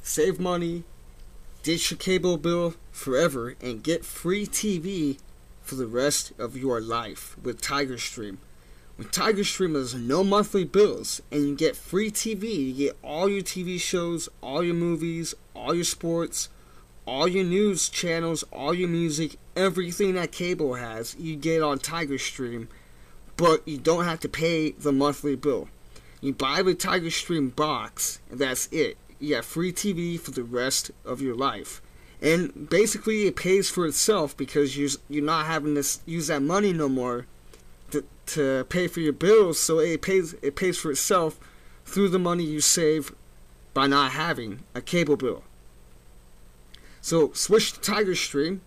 save money, ditch your cable bill forever, and get free TV for the rest of your life with TigerStream. With TigerStream, there's no monthly bills, and you get free TV. You get all your TV shows, all your movies, all your sports, all your news channels, all your music, everything that cable has, you get on TigerStream, but you don't have to pay the monthly bill. You buy the TigerStream box, and that's it. You have free TV for the rest of your life. And basically it pays for itself because you're not having to use that money no more to pay for your bills, so it pays for itself through the money you save by not having a cable bill. So switch to TigerStream.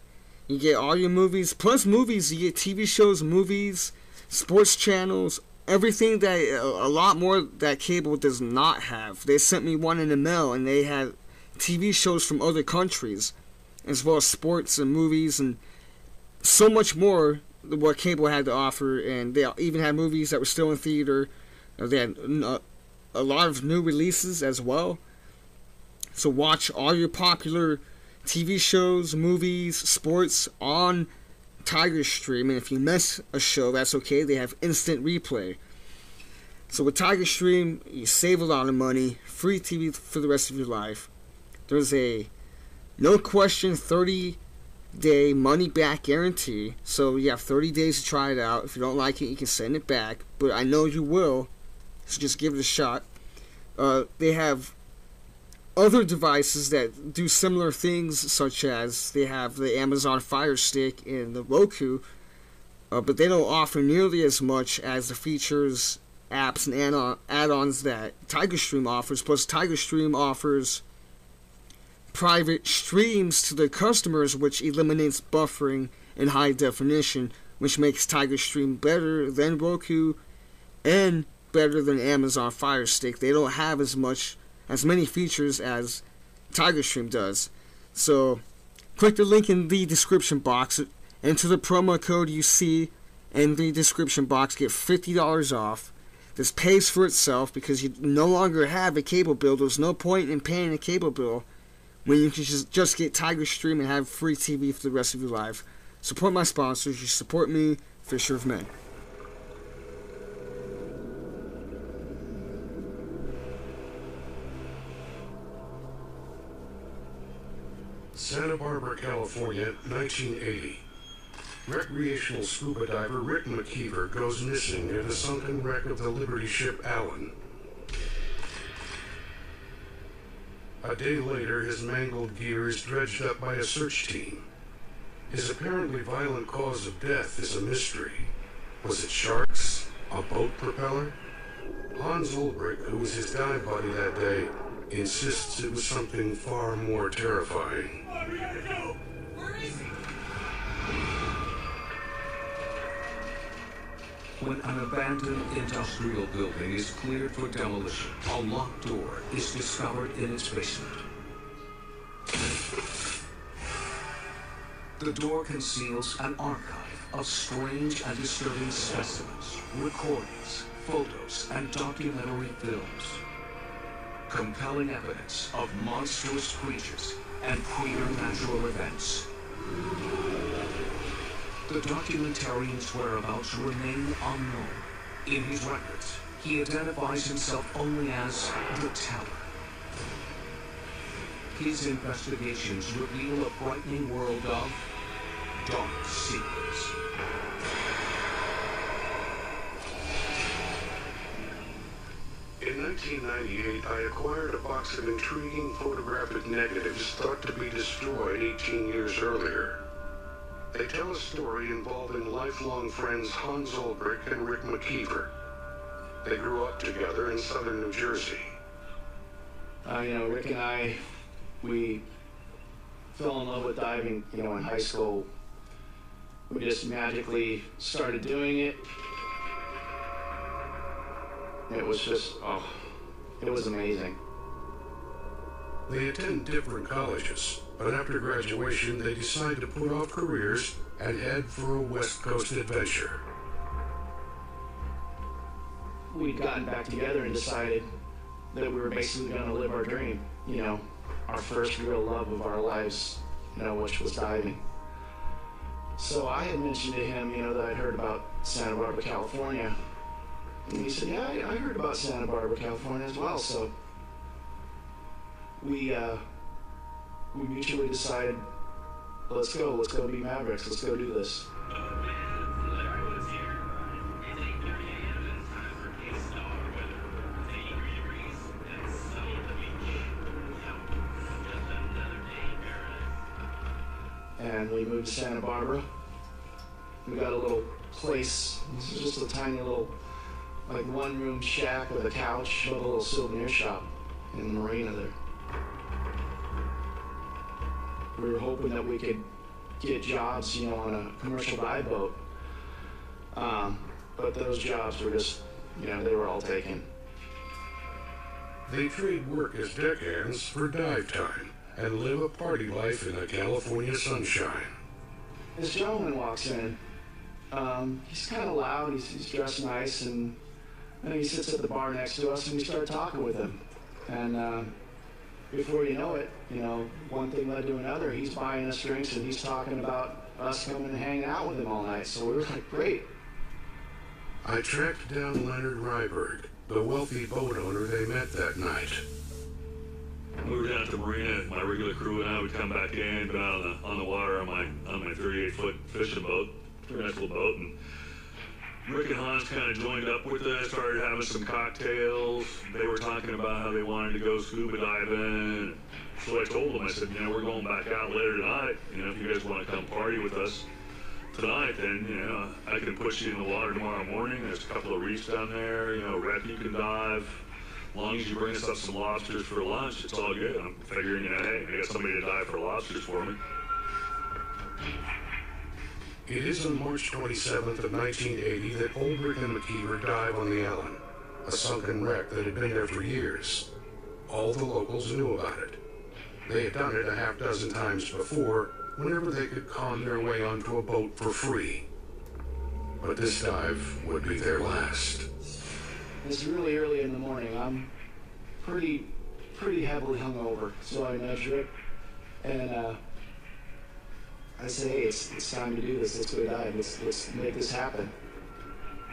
You get all your movies, plus movies. You get TV shows, movies, sports channels, everything that a lot more that cable does not have. They sent me one in the mail, and they had TV shows from other countries, as well as sports and movies and so much more than what cable had to offer. And they even had movies that were still in theater. They had a lot of new releases as well. So watch all your popular TV shows, movies, sports on TigerStream, and if you miss a show, that's okay. They have instant replay. So with TigerStream, you save a lot of money, free TV for the rest of your life. There's a no question 30-day money-back guarantee, so you have 30 days to try it out. If you don't like it, you can send it back, but I know you will, so just give it a shot. They have other devices that do similar things, such as they have the Amazon Fire Stick and the Roku, but they don't offer nearly as much as the features, apps, and add-ons that TigerStream offers. Plus, TigerStream offers private streams to their customers, which eliminates buffering and high definition, which makes TigerStream better than Roku and better than Amazon Fire Stick. They don't have as many features as TigerStream does. So click the link in the description box, enter the promo code you see in the description box, get $50 off. This pays for itself because you no longer have a cable bill. There's no point in paying a cable bill when you can just get TigerStream and have free TV for the rest of your life. Support my sponsors. You support me, Fisher of Men. Santa Barbara, California, 1980. Recreational scuba diver Rick McKeever goes missing near the sunken wreck of the Liberty ship Allen. A day later, his mangled gear is dredged up by a search team. His apparently violent cause of death is a mystery. Was it sharks? A boat propeller? Hans Ulbrich, who was his dive buddy that day, insists it was something far more terrifying. What are we gonna do? Where is he? When an abandoned industrial building is cleared for demolition, a locked door is discovered in its basement. The door conceals an archive of strange and disturbing specimens, recordings, photos, and documentary films. Compelling evidence of monstrous creatures and preternatural events. The documentarian's whereabouts remain unknown. In his records, he identifies himself only as the Teller. His investigations reveal a frightening world of dark secrets. In 1998, I acquired a box of intriguing photographic negatives thought to be destroyed 18 years earlier. They tell a story involving lifelong friends Hans Ulbrich and Rick McKeever. They grew up together in southern New Jersey. Rick and I, we fell in love with diving, in high school. We just magically started doing it. It was just, it was amazing. They attend different colleges, but after graduation, they decide to put off careers and head for a West Coast adventure. We'd gotten back together and decided that we were basically going to live our dream, our first real love of our lives, which was diving. So I had mentioned to him, that I'd heard about Santa Barbara, California. And he said, yeah, I heard about Santa Barbara, California as well. So we mutually decided, let's go be Mavericks, let's go do this. And we moved to Santa Barbara. We got a little place. This is just a tiny little, one-room shack with a couch, a little souvenir shop in the marina there. We were hoping that we could get jobs, on a commercial dive boat. But those jobs were just, they were all taken. They trade work as deckhands for dive time and live a party life in the California sunshine. This gentleman walks in. He's kind of loud, he's dressed nice, and he sits at the bar next to us, and we start talking with him. And before you know it, one thing led to another. He's buying us drinks, and he's talking about us coming and hanging out with him all night. So we were like, great. I tracked down Leonard Ryberg, the wealthy boat owner they met that night. We were down at the marina. My regular crew and I would come back in, been out on the water on my 38-foot fishing boat, pretty nice little boat, and Rick and Hans kind of joined up with us, started having some cocktails. They were talking about how they wanted to go scuba diving. So I told them, I said, we're going back out later tonight. If you guys want to come party with us tonight, then, I can put you in the water tomorrow morning. There's a couple of reefs down there, Rep, you can dive. As long as you bring us up some lobsters for lunch, it's all good. I'm figuring, hey, I got somebody to dive for lobsters for me. It is on March 27th of 1980 that Olbrich and McKeever dive on the Allen, a sunken wreck that had been there for years. All the locals knew about it. They had done it a half dozen times before, whenever they could con their way onto a boat for free. But this dive would be their last. It's really early in the morning. I'm pretty heavily hungover, so I nudge Rick, and I say, hey, it's time to do this. Let's go dive. Let's make this happen.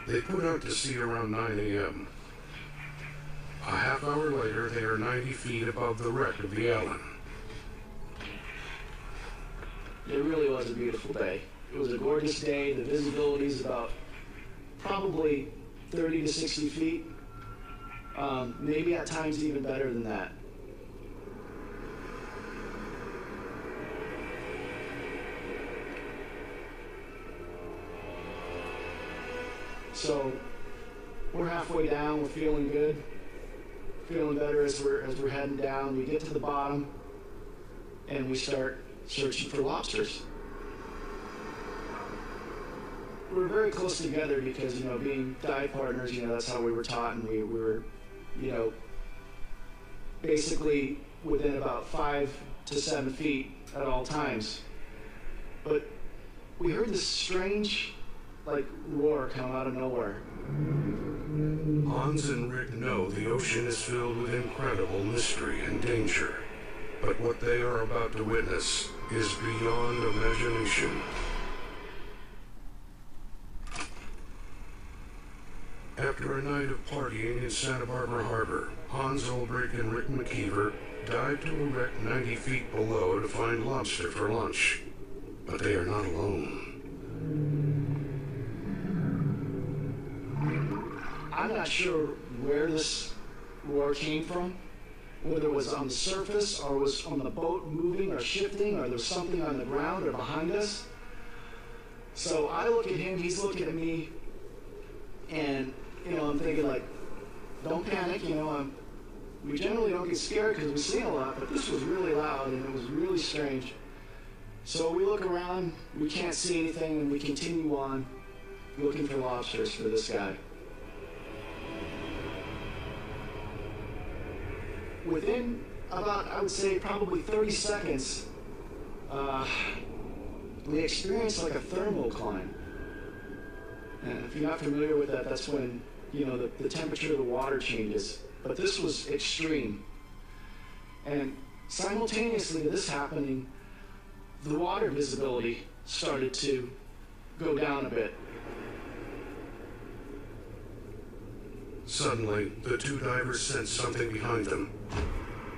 They put out to sea around 9 a.m. A half hour later, they are 90 feet above the wreck of the Allen. It really was a beautiful day. It was a gorgeous day. The visibility is about probably 30 to 60 feet. Maybe at times even better than that. So we're halfway down, we're feeling good, feeling better as we're heading down. We get to the bottom and we start searching for lobsters. We're very close together because, being dive partners, that's how we were taught, and we were, basically within about 5 to 7 feet at all times. But we heard this strange, roar come out of nowhere. Hans and Rick know the ocean is filled with incredible mystery and danger, but what they are about to witness is beyond imagination. After a night of partying in Santa Barbara Harbor, Hans Olbrich and Rick McKeever dive to a wreck 90 feet below to find lobster for lunch. But they are not alone. I'm not sure where this roar came from, whether it was on the surface or was on the boat moving or shifting, or there's something on the ground or behind us. So I look at him, he's looking at me, and I'm thinking, don't panic, we generally don't get scared because we see a lot, but this was really loud and it was really strange. So we look around, we can't see anything, and we continue on looking for lobsters for this guy. Within about, I would say, probably 30 seconds, we experienced a thermal climb. And if you're not familiar with that, that's when, the temperature of the water changes. But this was extreme. And Simultaneously to this happening, the water visibility started to go down a bit. Suddenly, the two divers sense something behind them.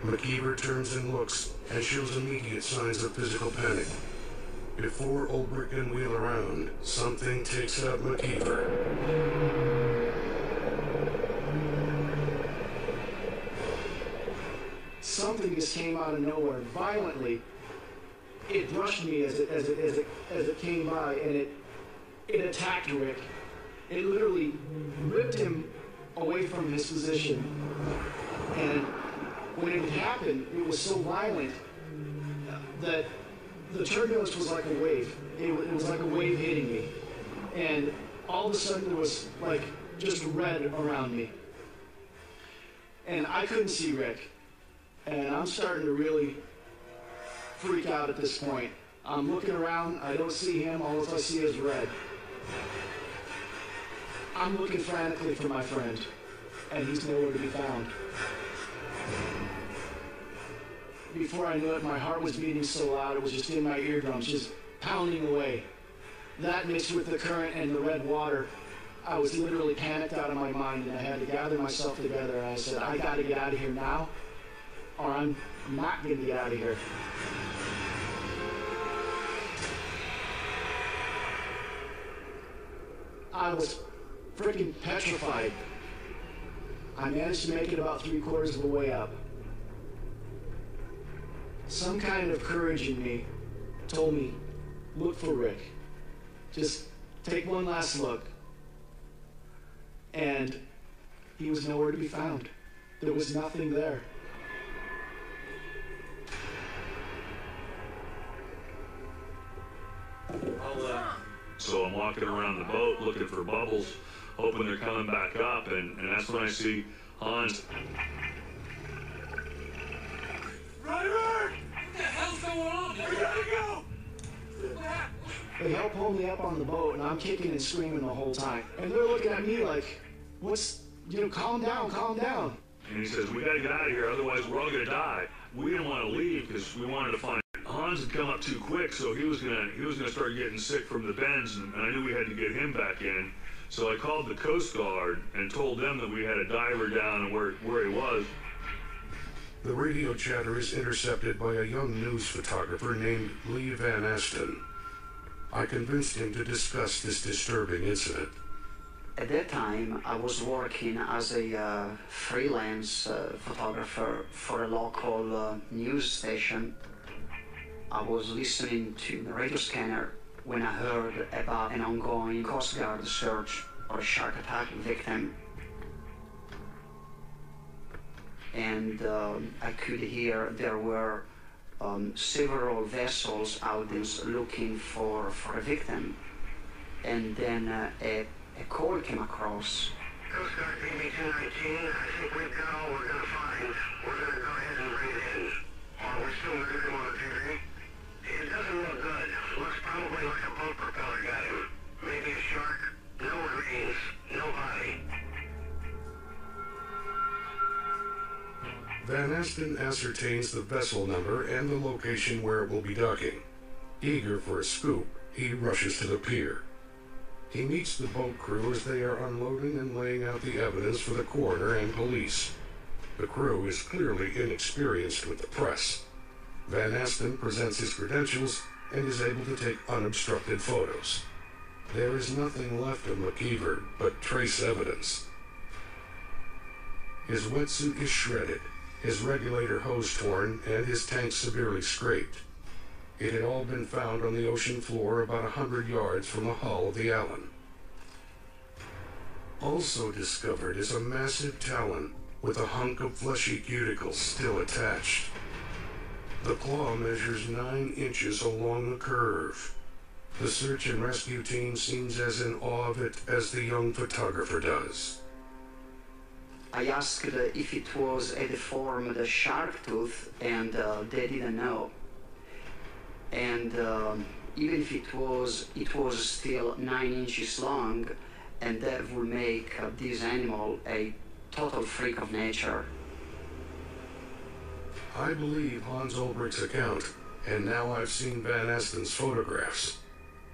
McKeever turns and looks, and shows immediate signs of physical panic. Before Ulbrich can wheel around, something takes out McKeever. Something just came out of nowhere violently. It brushed me as it came by, and it attacked Rick. It literally ripped him away from his position. And when it happened, it was so violent that the turbulence was like a wave. It was like a wave hitting me. And all of a sudden there was like just red around me. And I couldn't see Rick. And I'm starting to really freak out at this point. I'm looking around, I don't see him, all I see is red. I'm looking frantically for my friend, and he's nowhere to be found. Before I knew it, my heart was beating so loud it was just in my eardrums, just pounding away. That mixed with the current and the red water, I was literally panicked out of my mind, and I had to gather myself together, and I said, I gotta get out of here now, or I'm not gonna get out of here. I was freaking petrified. I managed to make it about 3/4 of the way up. Some kind of courage in me told me, look for Rick. Just take one last look. And he was nowhere to be found. There was nothing there. So I'm walking around the boat looking for bubbles, hoping they're coming back up, and that's when I see Hans. Ryder! What the hell's going on? We gotta go! What happened? They helped pull me up on the boat, and I'm kicking and screaming the whole time. And they're looking at me like, calm down, calm down. And he says, we gotta get out of here, otherwise we're all gonna die. We didn't want to leave because we wanted to find. Hans had come up too quick, so he was gonna start getting sick from the bends, and I knew we had to get him back in. So I called the Coast Guard and told them that we had a diver down and where he was. The radio chatter is intercepted by a young news photographer named Lee Van Asten. I convinced him to discuss this disturbing incident. At that time, I was working as a freelance photographer for a local news station. I was listening to the radio scanner when I heard about an ongoing Coast Guard search for a shark attack victim. And I could hear there were several vessels out there looking for a victim. And then a call came across. Coast Guard PB-219, I think we've got all we're going to find. We're going to go ahead and bring it in. We're still moving on the theory. It doesn't look good. Looks probably like a boat propeller got him. Maybe a shark. No remains. No body. Van Asten ascertains the vessel number and the location where it will be docking. Eager for a scoop, he rushes to the pier. He meets the boat crew as they are unloading and laying out the evidence for the coroner and police. The crew is clearly inexperienced with the press. Van Asten presents his credentials and is able to take unobstructed photos. There is nothing left of McKeever but trace evidence. His wetsuit is shredded, his regulator hose torn, and his tank severely scraped. It had all been found on the ocean floor about 100 yards from the hull of the Allen. Also discovered is a massive talon with a hunk of fleshy cuticle still attached. The claw measures 9 inches along the curve. The search and rescue team seems as in awe of it as the young photographer does. I asked if it was a deformed shark tooth, and they didn't know. And even if it was still 9 inches long, and that would make this animal a total freak of nature. I believe Hans Ulbricht's account, and now I've seen Van Esten's photographs.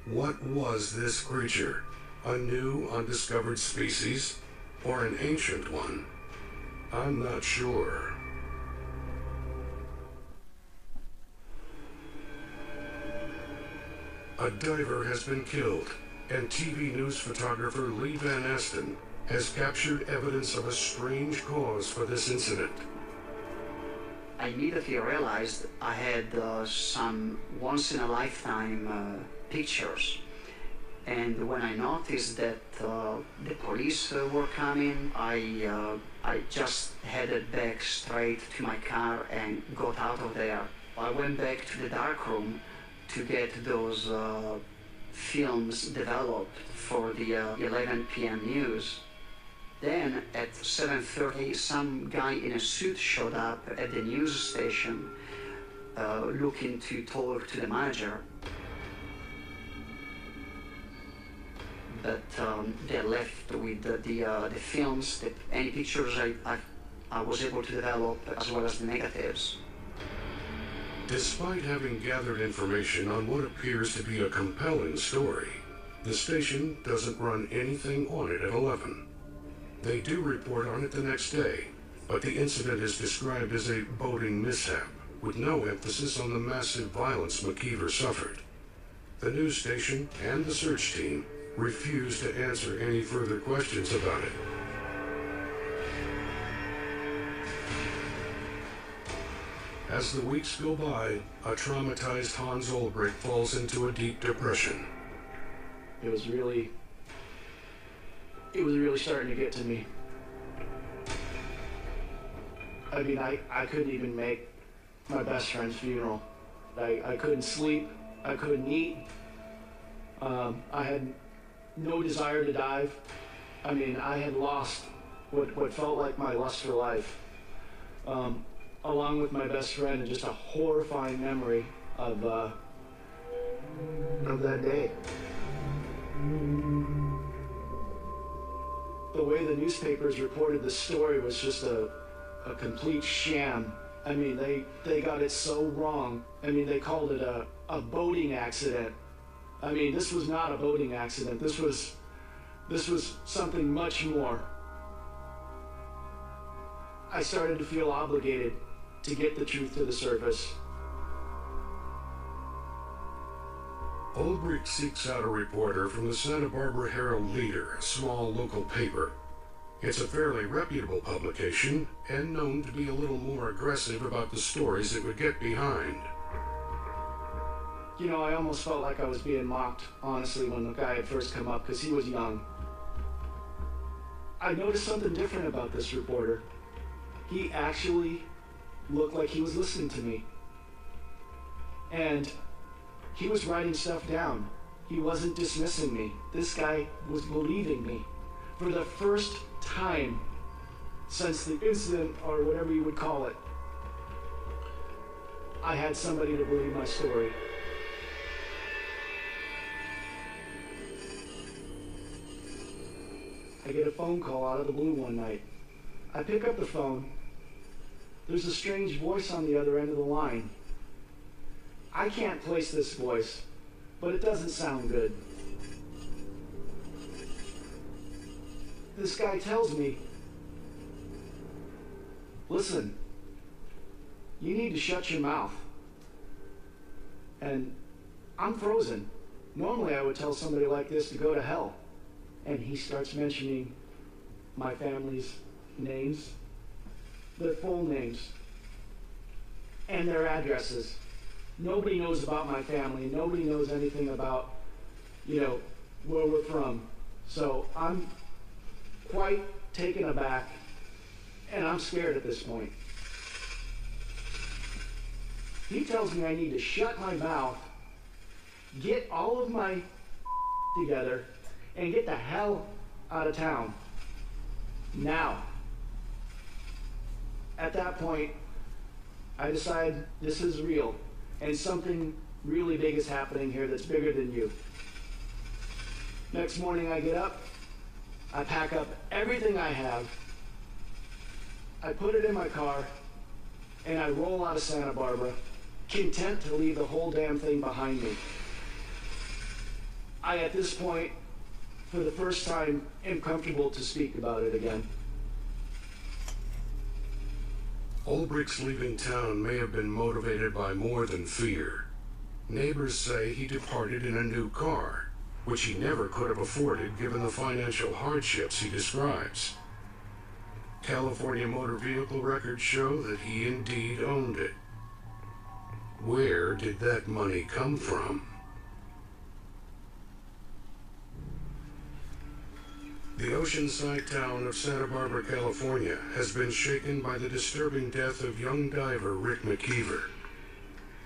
What was this creature? A new, undiscovered species? Or an ancient one? I'm not sure. A diver has been killed, and TV news photographer Lee Van Esten has captured evidence of a strange cause for this incident. I immediately realized I had some once-in-a-lifetime pictures. And when I noticed that the police were coming, I just headed back straight to my car and got out of there. I went back to the darkroom to get those films developed for the 11 p.m. news. Then at 7:30, some guy in a suit showed up at the news station looking to talk to the manager. But they left with the films, any pictures I was able to develop, as well as the negatives. Despite having gathered information on what appears to be a compelling story, the station doesn't run anything on it at 11. They do report on it the next day, but the incident is described as a boating mishap, with no emphasis on the massive violence McKeever suffered. The news station and the search team refuse to answer any further questions about it. As the weeks go by, a traumatized Hans Ulbricht falls into a deep depression. It was really starting to get to me. I mean, I couldn't even make my best friend's funeral. I couldn't sleep, I couldn't eat. I had no desire to dive. I mean, I had lost what felt like my lust for life, along with my best friend, and just a horrifying memory of that day. The way the newspapers reported the story was just a complete sham. I mean, they got it so wrong. I mean, they called it a boating accident. I mean, this was not a boating accident. This was something much more. I started to feel obligated to get the truth to the surface. Ulbricht seeks out a reporter from the Santa Barbara Herald-Leader, a small local paper. It's a fairly reputable publication, and known to be a little more aggressive about the stories it would get behind. You know, I almost felt like I was being mocked, honestly, when the guy had first come up, because he was young. I noticed something different about this reporter. He actually looked like he was listening to me. And he was writing stuff down. He wasn't dismissing me. This guy was believing me. For the first time since the incident, or whatever you would call it, I had somebody to believe my story. I get a phone call out of the blue one night. I pick up the phone. There's a strange voice on the other end of the line. I can't place this voice, but it doesn't sound good. This guy tells me, listen, you need to shut your mouth. And I'm frozen. Normally I would tell somebody like this to go to hell. And he starts mentioning my family's names, their full names, and their addresses. Nobody knows about my family. Nobody knows anything about, where we're from. So I'm quite taken aback, and I'm scared at this point. He tells me I need to shut my mouth, get all of my together, and get the hell out of town. Now. At that point, I decide this is real, and something really big is happening here that's bigger than you. Next morning I get up, I pack up everything I have, I put it in my car, and I roll out of Santa Barbara, content to leave the whole damn thing behind me. I, at this point, for the first time, am comfortable to speak about it again. Ulbricht's leaving town may have been motivated by more than fear. Neighbors say he departed in a new car, which he never could have afforded given the financial hardships he describes. California motor vehicle records show that he indeed owned it. Where did that money come from? The oceanside town of Santa Barbara, California, has been shaken by the disturbing death of young diver Rick McKeever.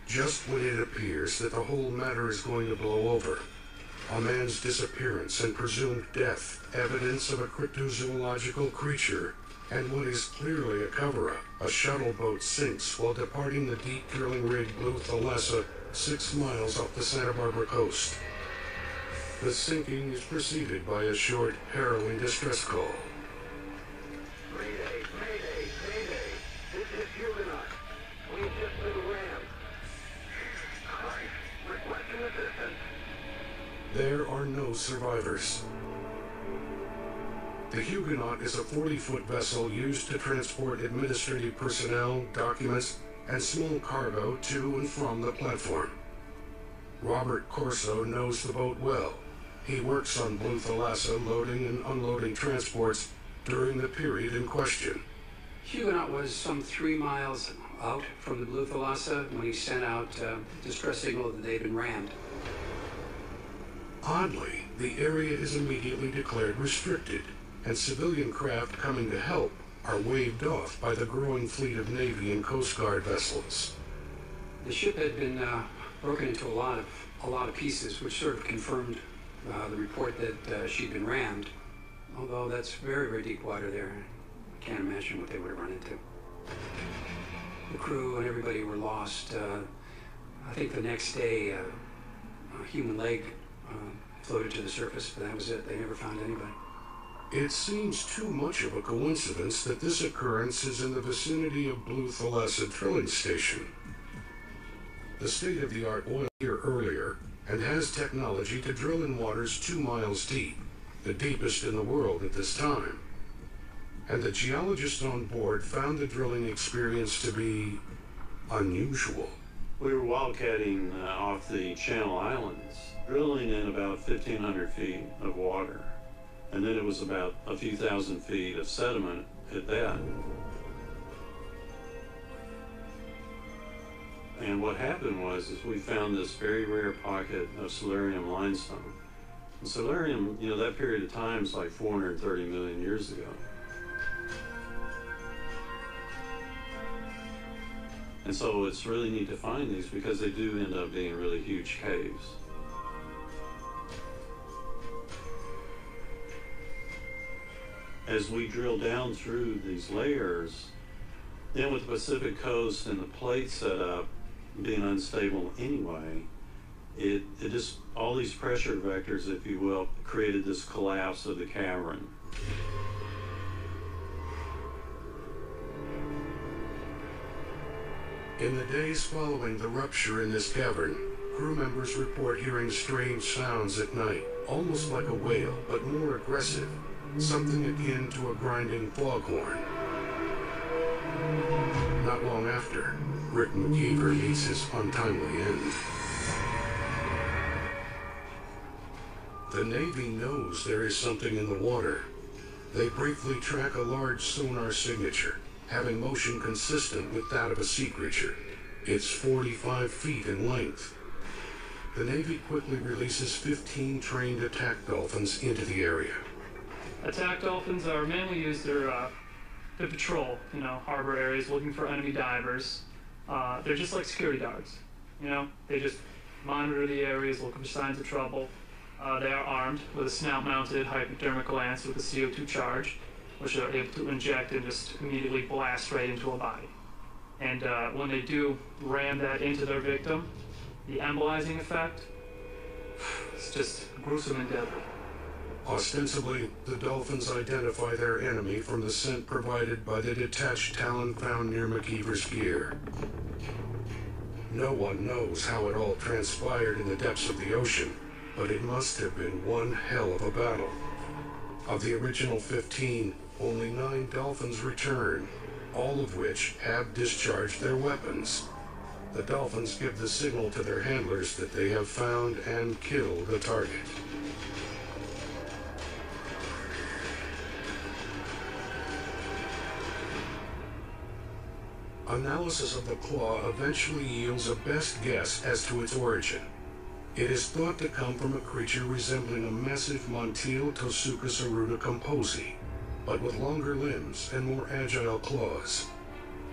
Just when it appears that the whole matter is going to blow over, a man's disappearance and presumed death, evidence of a cryptozoological creature, and what is clearly a cover-up. A shuttle boat sinks while departing the deep drilling rig Blue Thalassa 6 miles off the Santa Barbara coast. The sinking is preceded by a short, harrowing distress call. Mayday, mayday, mayday. This is Huguenot. We've just been rammed. Christ, requesting assistance. There are no survivors. The Huguenot is a 40-foot vessel used to transport administrative personnel, documents, and small cargo to and from the platform. Robert Corso knows the boat well. He works on Blue Thalassa loading and unloading transports during the period in question. Huguenot was some 3 miles out from the Blue Thalassa when he sent out a distress signal that they'd been rammed. Oddly, the area is immediately declared restricted, and civilian craft coming to help are waved off by the growing fleet of Navy and Coast Guard vessels. The ship had been broken into a lot of pieces, which sort of confirmed the report that she'd been rammed. Although that's very, very deep water there. I can't imagine what they would have run into. The crew and everybody were lost. I think the next day, a human leg floated to the surface, but that was it. They never found anybody. It seems too much of a coincidence that this occurrence is in the vicinity of Blue Thalassa drilling station. The state-of-the-art oil here earlier, and has technology to drill in waters 2 miles deep, the deepest in the world at this time. And the geologists on board found the drilling experience to be unusual. We were wildcatting off the Channel Islands, drilling in about 1,500 feet of water. And then it was about a few thousand feet of sediment at that. And what happened was we found this very rare pocket of Silurian limestone. And Silurian, that period of time is like 430 million years ago. And so it's really neat to find these because they do end up being really huge caves. As we drill down through these layers, then with the Pacific coast and the plate set up being unstable anyway, it just, all these pressure vectors, if you will, created this collapse of the cavern. In the days following the rupture in this cavern, crew members report hearing strange sounds at night, almost like a wail, but more aggressive, something akin to a grinding foghorn. Not long after, Rick McKeever meets his untimely end. The Navy knows there is something in the water. They briefly track a large sonar signature, having motion consistent with that of a sea creature. It's 45 feet in length. The Navy quickly releases 15 trained attack dolphins into the area. Attack dolphins are mainly used to patrol, harbor areas looking for enemy divers. They're just like security guards, They just monitor the areas, looking for signs of trouble. They are armed with a snout-mounted hypodermic lance with a CO2 charge, which they're able to inject and just immediately blast right into a body. And when they do ram that into their victim, the embolizing effect, it's just gruesome and deadly. Ostensibly, the dolphins identify their enemy from the scent provided by the detached talon found near McKeever's gear. No one knows how it all transpired in the depths of the ocean, but it must have been one hell of a battle. Of the original 15, only 9 dolphins return, all of which have discharged their weapons. The dolphins give the signal to their handlers that they have found and killed the target. Analysis of the claw eventually yields a best guess as to its origin. It is thought to come from a creature resembling a massive Montiel Tosuchus aruta composi, but with longer limbs and more agile claws.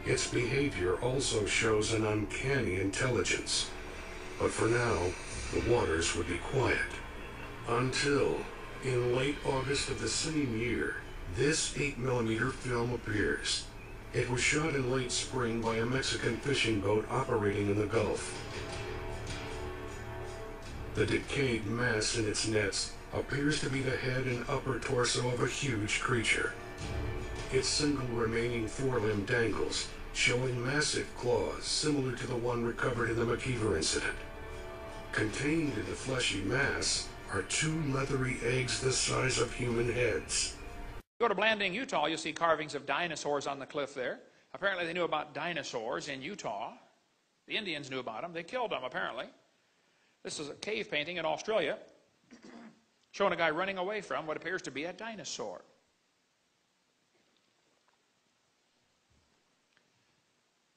Its behavior also shows an uncanny intelligence. But for now, the waters would be quiet. Until, in late August of the same year, this 8mm film appears. It was shot in late spring by a Mexican fishing boat operating in the Gulf. The decayed mass in its nets appears to be the head and upper torso of a huge creature. Its single remaining forelimb dangles, showing massive claws similar to the one recovered in the McKeever incident. Contained in the fleshy mass are 2 leathery eggs the size of human heads. Go to Blanding, Utah, you'll see carvings of dinosaurs on the cliff there. Apparently they knew about dinosaurs in Utah. The Indians knew about them. They killed them, apparently. This is a cave painting in Australia showing a guy running away from what appears to be a dinosaur.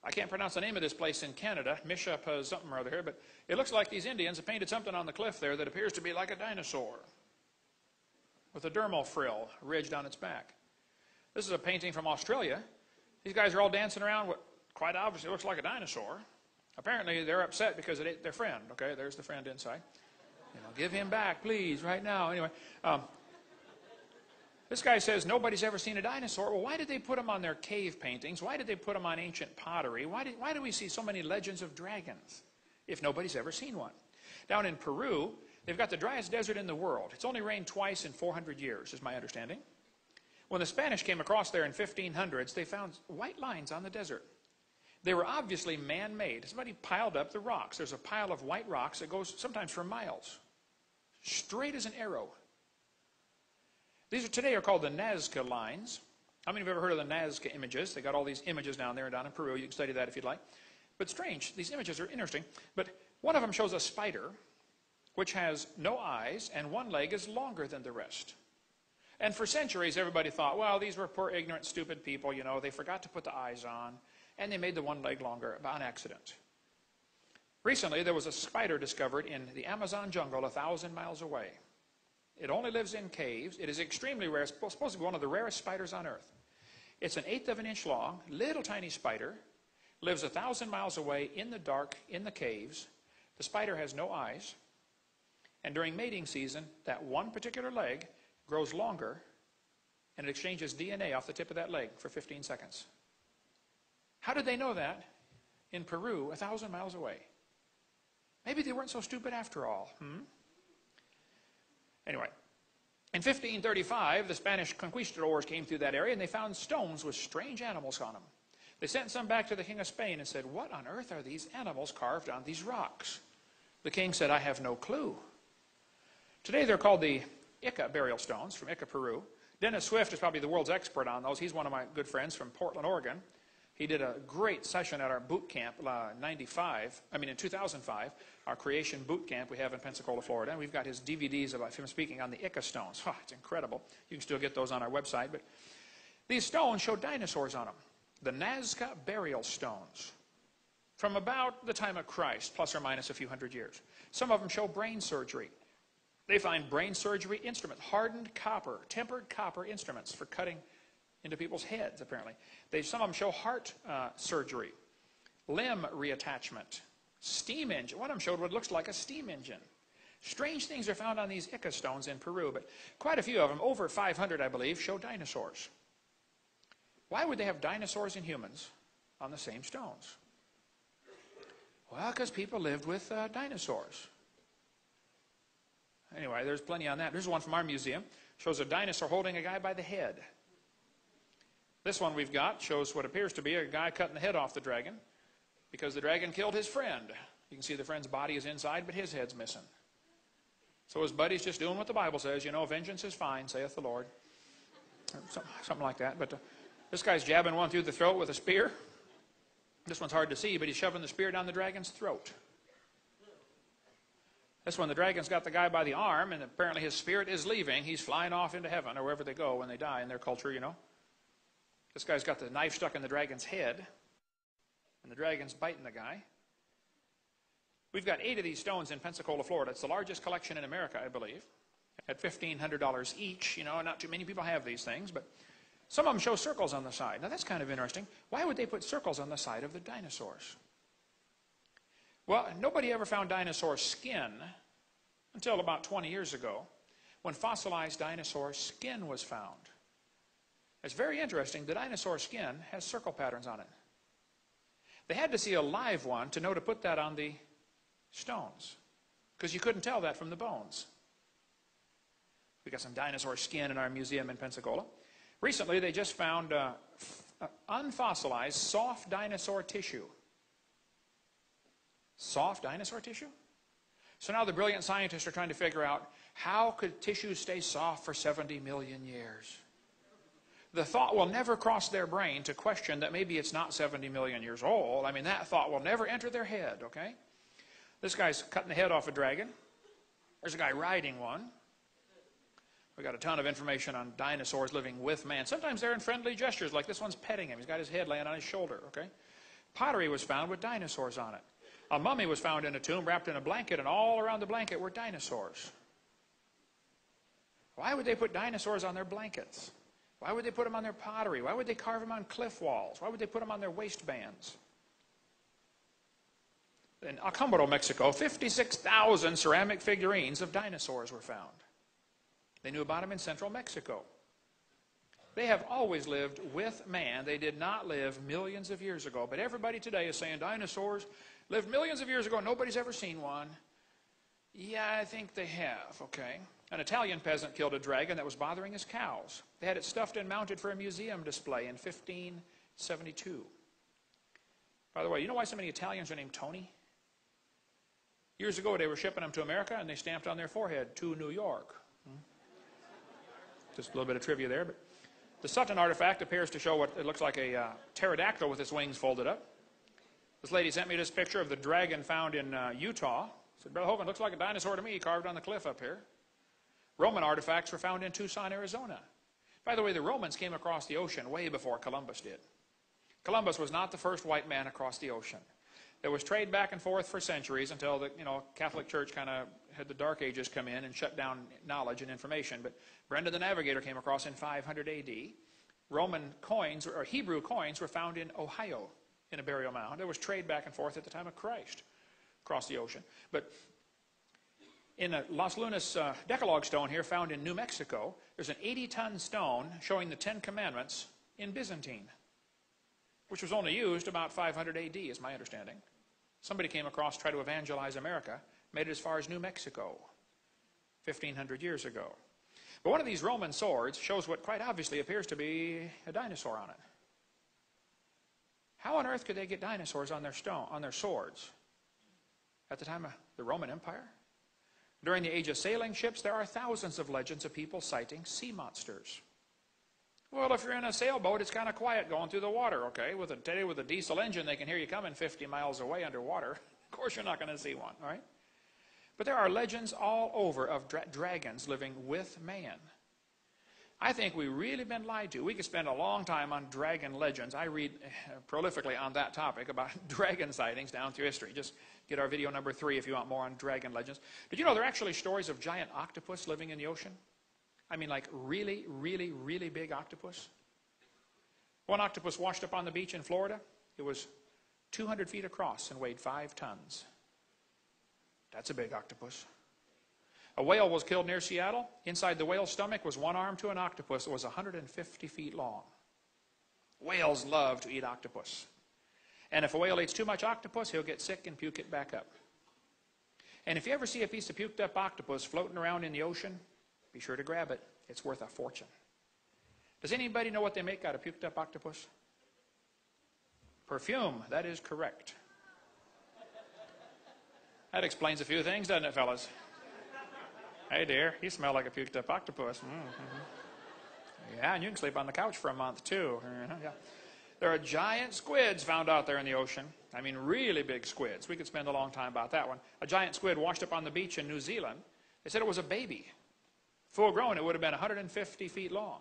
I can't pronounce the name of this place in Canada, Mishap something or other here, but it looks like these Indians have painted something on the cliff there that appears to be like a dinosaur with a dermal frill ridged on its back. This is a painting from Australia. These guys are all dancing around what quite obviously looks like a dinosaur. Apparently they're upset because it ate their friend. Okay, there's the friend inside. You know, give him back, please, right now. Anyway, this guy says nobody's ever seen a dinosaur. Well, why did they put them on their cave paintings? Why did they put them on ancient pottery? Why do we see so many legends of dragons if nobody's ever seen one? Down in Peru, they've got the driest desert in the world. It's only rained twice in 400 years, is my understanding. When the Spanish came across there in 1500s, they found white lines on the desert. They were obviously man-made. Somebody piled up the rocks. There's a pile of white rocks that goes sometimes for miles, straight as an arrow. These today are called the Nazca lines. How many of you have ever heard of the Nazca images? They got all these images down there down in Peru. You can study that if you'd like. But strange, these images are interesting. But one of them shows a spider which has no eyes and one leg is longer than the rest. And for centuries, everybody thought, well, these were poor, ignorant, stupid people. You know, they forgot to put the eyes on, and they made the one leg longer on accident. Recently, there was a spider discovered in the Amazon jungle 1,000 miles away. It only lives in caves. It is extremely rare. It's supposed to be one of the rarest spiders on Earth. It's an 1/8 of an inch long, little tiny spider, lives 1,000 miles away in the dark, in the caves. The spider has no eyes, and during mating season, that one particular leg grows longer, and it exchanges DNA off the tip of that leg for 15 seconds. How did they know that in Peru, 1,000 miles away? Maybe they weren't so stupid after all. Anyway, in 1535, the Spanish conquistadors came through that area, and they found stones with strange animals on them. They sent some back to the King of Spain and said, what on earth are these animals carved on these rocks? The king said, I have no clue. Today they're called the Ica burial stones from Ica, Peru. Dennis Swift is probably the world's expert on those. He's one of my good friends from Portland, Oregon. He did a great session at our boot camp in 2005, our creation boot camp we have in Pensacola, Florida. And we've got his DVDs of him speaking on the Ica stones. Oh, it's incredible. You can still get those on our website. But these stones show dinosaurs on them. The Nazca burial stones from about the time of Christ, plus or minus a few hundred years. Some of them show brain surgery. They find brain surgery instruments, hardened copper, tempered copper instruments for cutting into people's heads, apparently. Some of them show heart surgery, limb reattachment, steam engine. One of them showed what looks like a steam engine. Strange things are found on these Ica stones in Peru, but quite a few of them, over 500 I believe, show dinosaurs. Why would they have dinosaurs and humans on the same stones? Well, because people lived with dinosaurs. Anyway, there's plenty on that. Here's one from our museum. Shows a dinosaur holding a guy by the head. This one we've got shows what appears to be a guy cutting the head off the dragon because the dragon killed his friend. You can see the friend's body is inside, but his head's missing. So his buddy's just doing what the Bible says. You know, vengeance is fine, saith the Lord. Or something like that. But this guy's jabbing one through the throat with a spear. This one's hard to see, but he's shoving the spear down the dragon's throat. This one, the dragon's got the guy by the arm, and apparently his spirit is leaving. He's flying off into heaven, or wherever they go when they die in their culture, you know. This guy's got the knife stuck in the dragon's head, and the dragon's biting the guy. We've got 8 of these stones in Pensacola, Florida. It's the largest collection in America, I believe, at $1,500 each. You know, not too many people have these things, but some of them show circles on the side. Now, that's kind of interesting. Why would they put circles on the side of the dinosaurs? Well, nobody ever found dinosaur skin until about 20 years ago when fossilized dinosaur skin was found. It's very interesting. The dinosaur skin has circle patterns on it. They had to see a live one to know to put that on the stones because you couldn't tell that from the bones. We got some dinosaur skin in our museum in Pensacola. Recently, they just found unfossilized soft dinosaur tissue. Soft dinosaur tissue? So now the brilliant scientists are trying to figure out how could tissue stay soft for 70 million years? The thought will never cross their brain to question that maybe it's not 70 million years old. I mean, that thought will never enter their head, okay? This guy's cutting the head off a dragon. There's a guy riding one. We got a ton of information on dinosaurs living with man. Sometimes they're in friendly gestures, like this one's petting him. He's got his head laying on his shoulder, okay? Pottery was found with dinosaurs on it. A mummy was found in a tomb wrapped in a blanket, and all around the blanket were dinosaurs. Why would they put dinosaurs on their blankets? Why would they put them on their pottery? Why would they carve them on cliff walls? Why would they put them on their waistbands? In Acámbaro, Mexico, 56,000 ceramic figurines of dinosaurs were found. They knew about them in central Mexico. They have always lived with man. They did not live millions of years ago. But everybody today is saying dinosaurs lived millions of years ago. Nobody's ever seen one. Yeah, I think they have, okay. An Italian peasant killed a dragon that was bothering his cows. They had it stuffed and mounted for a museum display in 1572. By the way, you know why so many Italians are named Tony? Years ago, they were shipping them to America, and they stamped on their forehead, to New York. Just a little bit of trivia there. But the Sutton artifact appears to show what it looks like a pterodactyl with its wings folded up. This lady sent me this picture of the dragon found in Utah. Said, Brother Hogan, looks like a dinosaur to me, carved on the cliff up here. Roman artifacts were found in Tucson, Arizona. By the way, the Romans came across the ocean way before Columbus did. Columbus was not the first white man across the ocean. There was trade back and forth for centuries until the Catholic Church kind of had the Dark Ages come in and shut down knowledge and information. But Brendan the Navigator came across in 500 A.D. Roman coins, or Hebrew coins, were found in Ohio in a burial mound. There was trade back and forth at the time of Christ across the ocean. But in a Las Lunas Decalogue stone here found in New Mexico, there's an 80-ton stone showing the 10 Commandments in Byzantine, which was only used about 500 AD, is my understanding. Somebody came across, tried to evangelize America, made it as far as New Mexico, 1,500 years ago. But one of these Roman swords shows what quite obviously appears to be a dinosaur on it. How on earth could they get dinosaurs on their swords at the time of the Roman Empire? During the age of sailing ships, there are thousands of legends of people sighting sea monsters. Well, if you're in a sailboat, it's kind of quiet going through the water, okay? Today with a diesel engine, they can hear you coming 50 miles away underwater. Of course, you're not going to see one, all right? But there are legends all over of dragons living with man. I think we've really been lied to. We could spend a long time on dragon legends. I read prolifically on that topic about dragon sightings down through history. Just get our video number 3 if you want more on dragon legends. Did you know there are actually stories of giant octopus living in the ocean? I mean, like really, really, really big octopus. One octopus washed up on the beach in Florida. It was 200 feet across and weighed 5 tons. That's a big octopus. A whale was killed near Seattle. Inside the whale's stomach was one arm to an octopus that was 150 feet long. Whales love to eat octopus. And if a whale eats too much octopus, he'll get sick and puke it back up. And if you ever see a piece of puked up octopus floating around in the ocean, be sure to grab it. It's worth a fortune. Does anybody know what they make out of puked up octopus? Perfume. That is correct. That explains a few things, doesn't it, fellas? Hey, dear, you smell like a puked up octopus. Yeah, and you can sleep on the couch for a month, too. Yeah. There are giant squids found out there in the ocean. I mean, really big squids. We could spend a long time about that one. A giant squid washed up on the beach in New Zealand. They said it was a baby. Full grown, it would have been 150 feet long.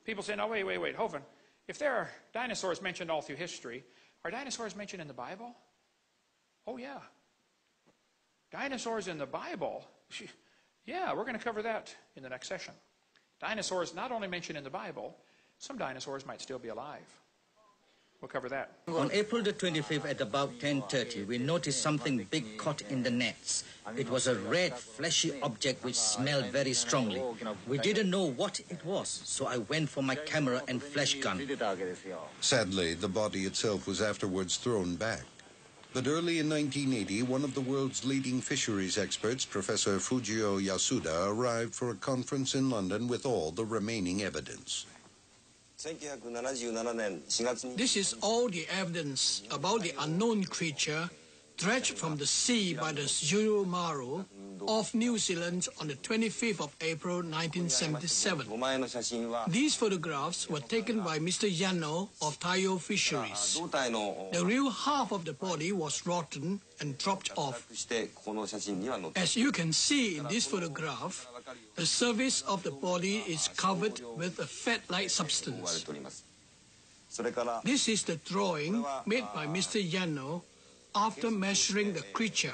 People say, no, wait, Hovind, if there are dinosaurs mentioned all through history, are dinosaurs mentioned in the Bible? Oh, yeah. Dinosaurs in the Bible? Yeah, we're going to cover that in the next session. Dinosaurs not only mentioned in the Bible, some dinosaurs might still be alive. We'll cover that. On April the 25th at about 10:30, we noticed something big caught in the nets. It was a red, fleshy object which smelled very strongly. We didn't know what it was, so I went for my camera and flash gun. Sadly, the body itself was afterwards thrown back. But early in 1980, one of the world's leading fisheries experts, Professor Fujio Yasuda, arrived for a conference in London with all the remaining evidence. This is all the evidence about the unknown creature dredged from the sea by the Zuru off New Zealand on the 25th of April 1977. These photographs were taken by Mr. Yano of Taiyo Fisheries. The real half of the body was rotten and dropped off. As you can see in this photograph, the surface of the body is covered with a fat-like substance. This is the drawing made by Mr. Yano after measuring the creature.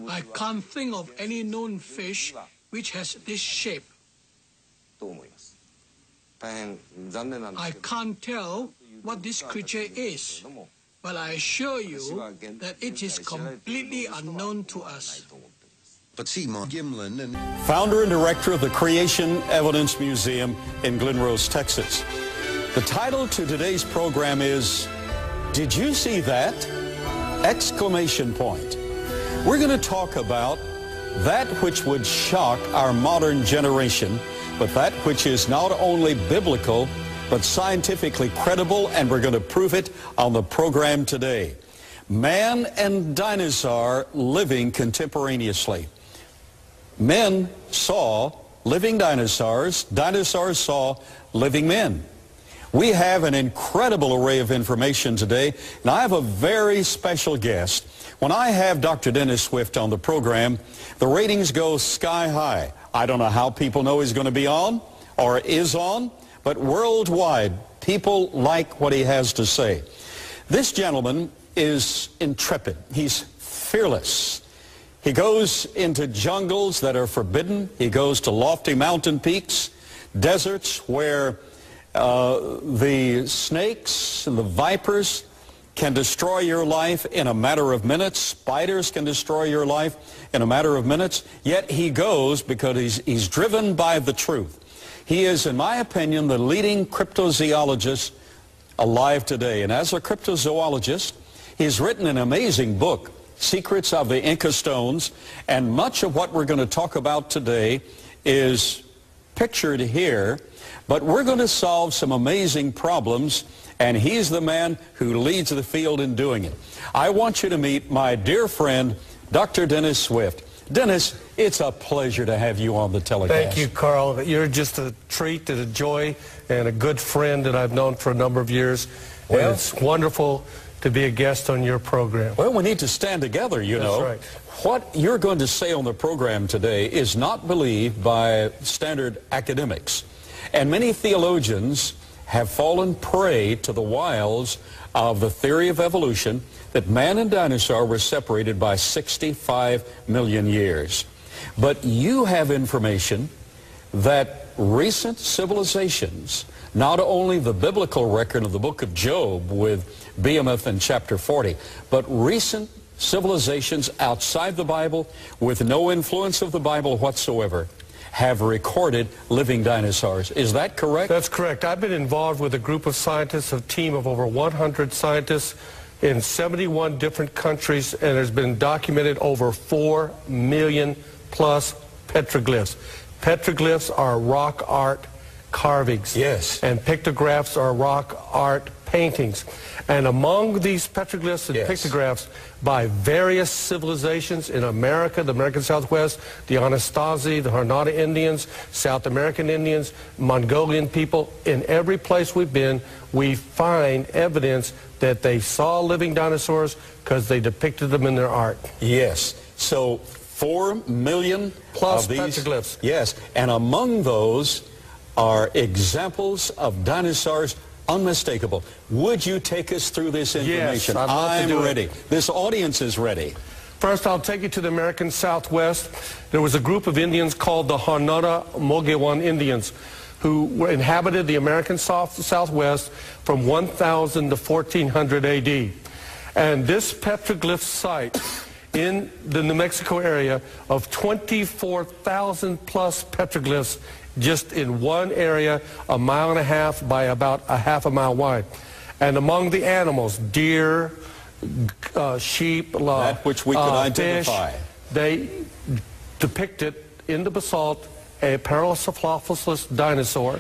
I can't think of any known fish which has this shape. I can't tell what this creature is, but I assure you that it is completely unknown to us. But Seymour Gimlin and founder and director of the Creation Evidence Museum in Glen Rose, Texas. The title to today's program is, Did You See That? Exclamation point. We're going to talk about that which would shock our modern generation, but that which is not only biblical, but scientifically credible, and we're going to prove it on the program today. Man and dinosaur living contemporaneously. Men saw living dinosaurs. Dinosaurs saw living men. We have an incredible array of information today, and I have a very special guest. When I have Dr. Dennis Swift on the program, the ratings go sky high. I don't know how people know he's going to be on or is on, but worldwide, people like what he has to say. This gentleman is intrepid. He's fearless. He goes into jungles that are forbidden. He goes to lofty mountain peaks, deserts where the snakes and the vipers can destroy your life in a matter of minutes. Spiders can destroy your life in a matter of minutes. Yet he goes because he's driven by the truth. He is, in my opinion, the leading cryptozoologist alive today. And as a cryptozoologist, he's written an amazing book, Secrets of the Inca Stones. And much of what we're going to talk about today is pictured here. But we're going to solve some amazing problems, and he's the man who leads the field in doing it. I want you to meet my dear friend, Dr. Dennis Swift. Dennis, it's a pleasure to have you on the telecast. Thank you, Carl. You're just a treat and a joy and a good friend that I've known for a number of years. Well, and it's wonderful to be a guest on your program. Well, we need to stand together, you know. That's right. What you're going to say on the program today is not believed by standard academics. And many theologians have fallen prey to the wiles of the theory of evolution that man and dinosaur were separated by 65 million years. But you have information that recent civilizations, not only the biblical record of the book of Job with Behemoth in chapter 40, but recent civilizations outside the Bible with no influence of the Bible whatsoever, have recorded living dinosaurs. Is that correct? That's correct. I've been involved with a group of scientists, a team of over 100 scientists in 71 different countries, and there's been documented over 4 million plus petroglyphs. Petroglyphs are rock art carvings. Yes. And pictographs are rock art paintings. And among these petroglyphs and pictographs by various civilizations in America, the American Southwest, the Anasazi, the Harnada Indians, South American Indians, Mongolian people, in every place we've been, we find evidence that they saw living dinosaurs because they depicted them in their art. Yes. So 4 million plus of these petroglyphs. Yes, and among those are examples of dinosaurs unmistakable. Would you take us through this information? Yes, I'd love to do ready. it. This audience is ready. First, I'll take you to the American Southwest. There was a group of Indians called the Harnada Mogollon Indians who inhabited the American Southwest from 1000 to 1400 AD. And this petroglyph site in the New Mexico area of 24,000 plus petroglyphs just in one area, 1.5 miles by about a half a mile wide. And among the animals, deer, sheep, that which we could identify. Fish, they depicted in the basalt a Parasaurolophus dinosaur.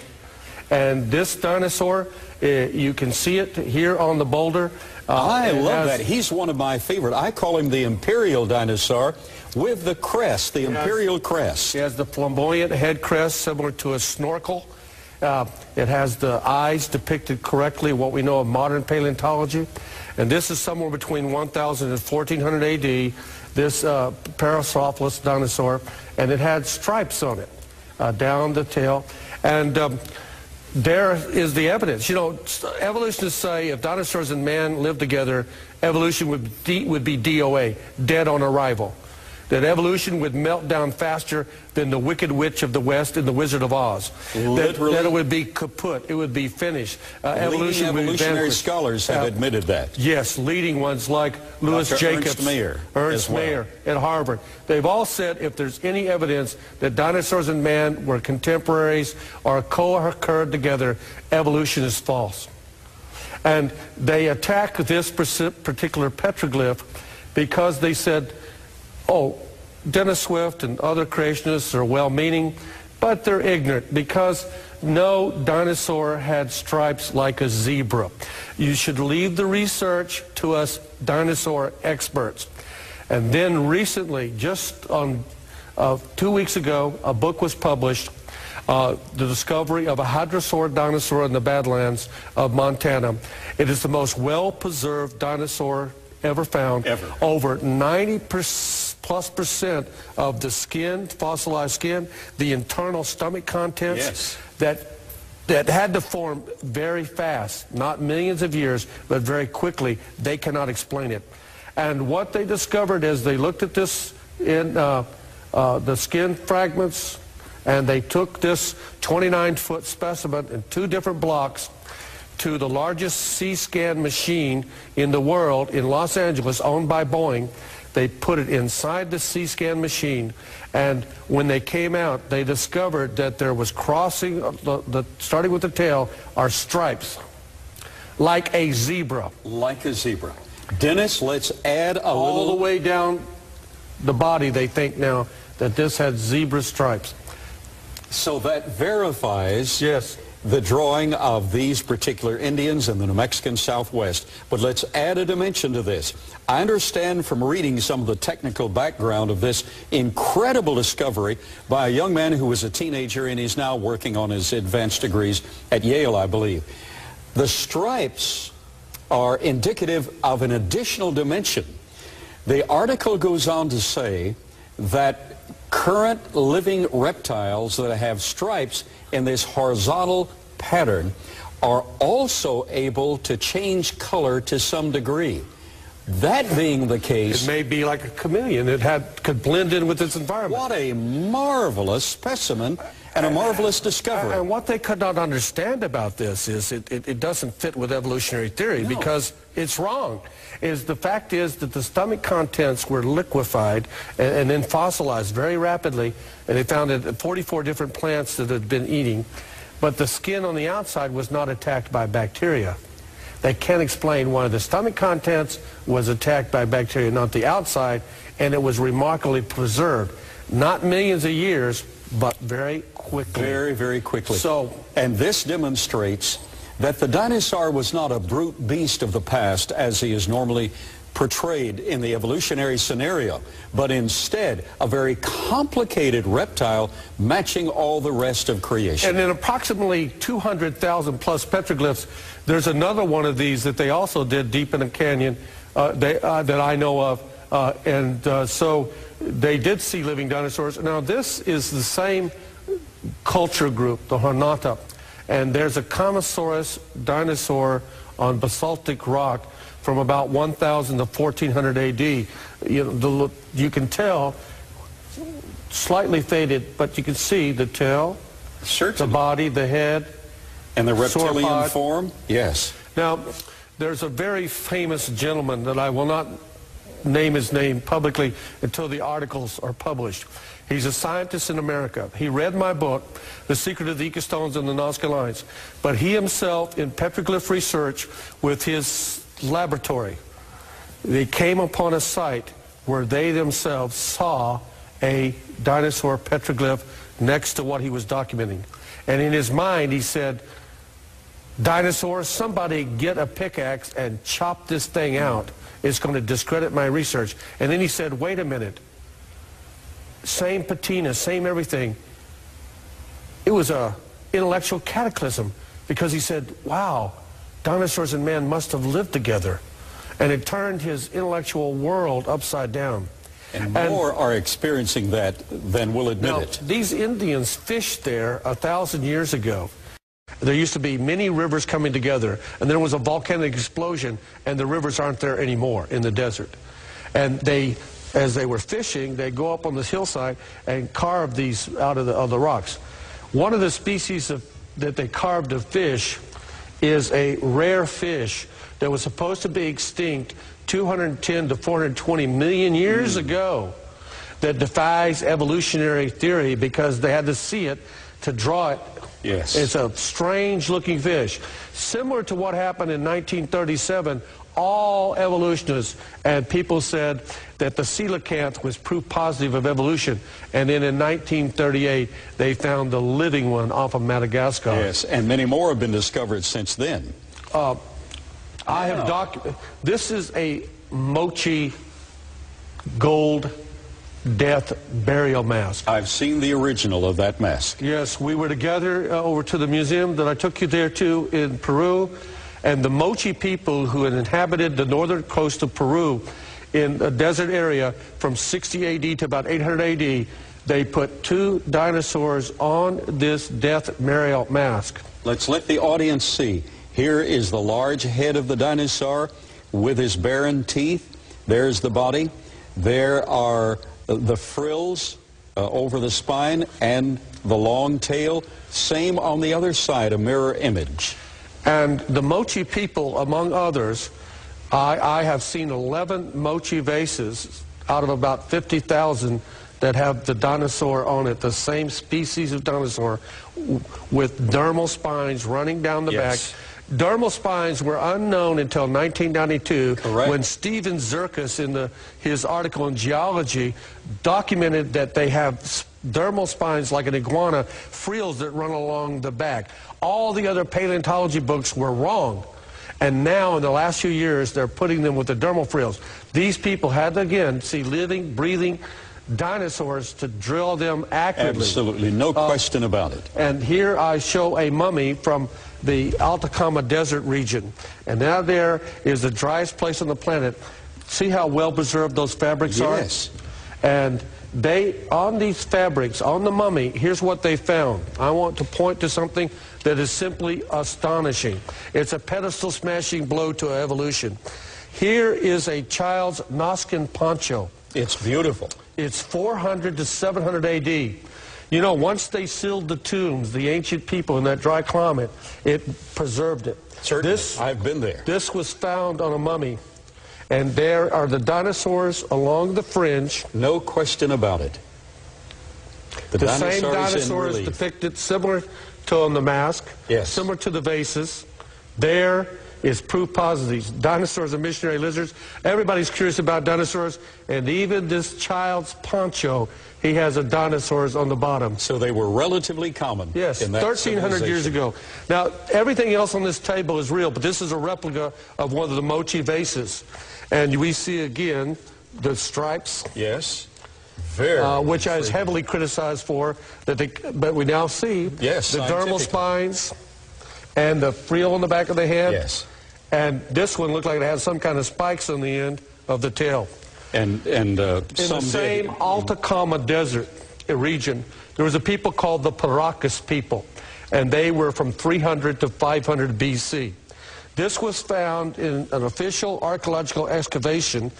And this dinosaur, you can see it here on the boulder. I love that. He's one of my favorite. I call him the imperial dinosaur with the crest, the imperial crest. He has the flamboyant head crest similar to a snorkel. It has the eyes depicted correctly, what we know of modern paleontology. And this is somewhere between 1000 and 1400 AD, this Parasaurolophus dinosaur. And it had stripes on it, down the tail. And there is the evidence. You know, evolutionists say if dinosaurs and man lived together, evolution would be DOA, dead on arrival. That evolution would melt down faster than the Wicked Witch of the West in The Wizard of Oz. Literally? That it would be kaput. It would be finished. Leading evolutionary scholars have admitted that. Yes, leading ones like Louis Jacobs, Ernst Mayr at Harvard. They've all said if there's any evidence that dinosaurs and man were contemporaries or co-occurred together, evolution is false. And they attack this particular petroglyph because they said, oh, Dennis Swift and other creationists are well-meaning, but they're ignorant because no dinosaur had stripes like a zebra. You should leave the research to us dinosaur experts. And then recently, just on 2 weeks ago, a book was published, the discovery of a hadrosaur dinosaur in the Badlands of Montana. It is the most well-preserved dinosaur ever found. Over 90%+ of the skin, fossilized skin, the internal stomach contents that had to form very fast, not millions of years, but very quickly. They cannot explain it. And what they discovered as they looked at this in the skin fragments, and they took this 29-foot specimen in 2 different blocks to the largest CScan machine in the world in Los Angeles, owned by Boeing. They put it inside the CScan machine, and when they came out, they discovered that there was crossing, starting with the tail, are stripes, like a zebra. Like a zebra. Dennis, let's add all the way down the body, they think now, that this had zebra stripes. So that verifies the drawing of these particular Indians in the New Mexican Southwest. But let's add a dimension to this. I understand from reading some of the technical background of this incredible discovery by a young man who was a teenager and is now working on his advanced degrees at Yale, I believe. The stripes are indicative of an additional dimension. The article goes on to say that current living reptiles that have stripes in this horizontal pattern are also able to change color to some degree. That being the case... It may be like a chameleon. It could blend in with its environment. What a marvelous specimen and a marvelous discovery. And what they could not understand about this is it doesn't fit with evolutionary theory because it's wrong. The fact is that the stomach contents were liquefied and then fossilized very rapidly, and they found it 44 different plants that had been eating, but the skin on the outside was not attacked by bacteria. They can't explain why the stomach contents was attacked by bacteria, not the outside, and it was remarkably preserved. Not millions of years, but very quickly. Very, very quickly. And this demonstrates that the dinosaur was not a brute beast of the past as he is normally portrayed in the evolutionary scenario, but instead a very complicated reptile matching all the rest of creation. And in approximately 200,000 plus petroglyphs, there's another one of these that they also did deep in a canyon that I know of. So they did see living dinosaurs. Now this is the same culture group, the Hornata, and there's a Comosaurus dinosaur on basaltic rock from about 1000 to 1400 AD. You can tell, slightly faded, but you can see the tail, the body, the head, and the reptilian form. Yes. Now, there's a very famous gentleman that I will not name his name publicly until the articles are published. He's a scientist in America. He read my book, The Secret of the Ecostones and the Nazca Lines, but he himself, in petroglyph research with his laboratory, they came upon a site where they themselves saw a dinosaur petroglyph next to what he was documenting. And in his mind, he said, dinosaurs, somebody get a pickaxe and chop this thing out. It's going to discredit my research. And then he said, wait a minute. Same patina, same everything. It was an intellectual cataclysm because he said, wow, dinosaurs and man must have lived together. And it turned his intellectual world upside down. And more are experiencing that than will admit it. These Indians fished there 1,000 years ago. There used to be many rivers coming together, and there was a volcanic explosion, and the rivers aren't there anymore in the desert. And they, as they were fishing, they go up on this hillside and carve these out of the rocks. One of the species that they carved of fish is a rare fish that was supposed to be extinct 210 to 420 million years ago, that defies evolutionary theory because they had to see it to draw it. Yes. It's a strange looking fish. Similar to what happened in 1937, all evolutionists and people said that the coelacanth was proof positive of evolution. And then in 1938, they found the living one off of Madagascar. Yes, and many more have been discovered since then. I have documented. This is a Mochi gold death burial mask. I've seen the original of that mask. Yes, we were together over to the museum that I took you there to in Peru, and the Mochi people who had inhabited the northern coast of Peru in a desert area from 60 AD to about 800 AD, they put two dinosaurs on this death burial mask. Let's let the audience see. Here is the large head of the dinosaur with his barren teeth. There's the body. There are the frills over the spine and the long tail. Same on the other side, a mirror image. And the Mochi people, among others, I have seen 11 Mochi vases out of about 50,000 that have the dinosaur on it, the same species of dinosaur, with dermal spines running down the back. Dermal spines were unknown until 1992, when Stephen Zirkus, in his article in Geology, documented that they have dermal spines like an iguana, frills that run along the back. All the other paleontology books were wrong. And now, in the last few years, they're putting them with the dermal frills. These people had to, again, see living, breathing dinosaurs to drill them accurately. Absolutely, no question about it. And here I show a mummy from the Atacama Desert region. And now there is the driest place on the planet. See how well preserved those fabrics are? Yes. And they, on these fabrics, on the mummy, here's what they found. I want to point to something that is simply astonishing. It's a pedestal smashing blow to evolution. Here is a child's Nazcan poncho. It's beautiful. It's 400 to 700 AD. You know, once they sealed the tombs, the ancient people in that dry climate, it preserved it. Certainly, I've been there. This was found on a mummy, and there are the dinosaurs along the fringe. No question about it. The same dinosaurs depicted similar to on the mask, yes, similar to the vases. There is proof positive. These dinosaurs are missionary lizards. Everybody's curious about dinosaurs, and even this child's poncho, he has a dinosaurs on the bottom. So they were relatively common. Yes, in that 1,300 years ago. Now, everything else on this table is real, but this is a replica of one of the mochi vases. And we see again the stripes. Yes. Very which I was heavily criticized for, but we now see the dermal spines and the frill on the back of the head. Yes. And this one looked like it had some kind of spikes on the end of the tail. In the same Atacama Desert region, there was a people called the Paracas people, and they were from 300 to 500 BC. This was found in an official archaeological excavation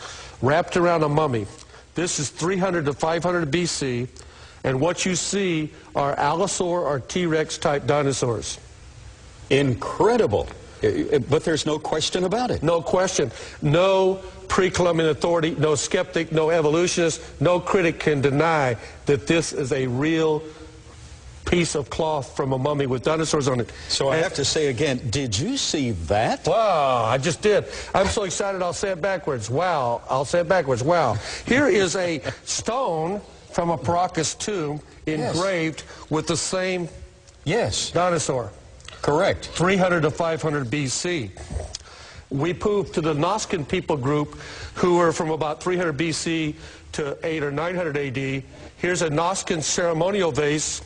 wrapped around a mummy. This is 300 to 500 BC, and what you see are Allosaur or T-Rex type dinosaurs. Incredible. But there's no question about it. No question. No pre-Columbian authority, no skeptic, no evolutionist, no critic can deny that this is a real piece of cloth from a mummy with dinosaurs on it. So I have to say again, did you see that? Wow, I just did. I'm so excited I'll say it backwards. Wow, I'll say it backwards. Wow. Here is a stone from a Paracas tomb engraved with the same dinosaur. Correct. 300 to 500 BC. We moved to the Nazcan people group who were from about 300 BC to 800 or 900 AD. Here's a Nazcan ceremonial vase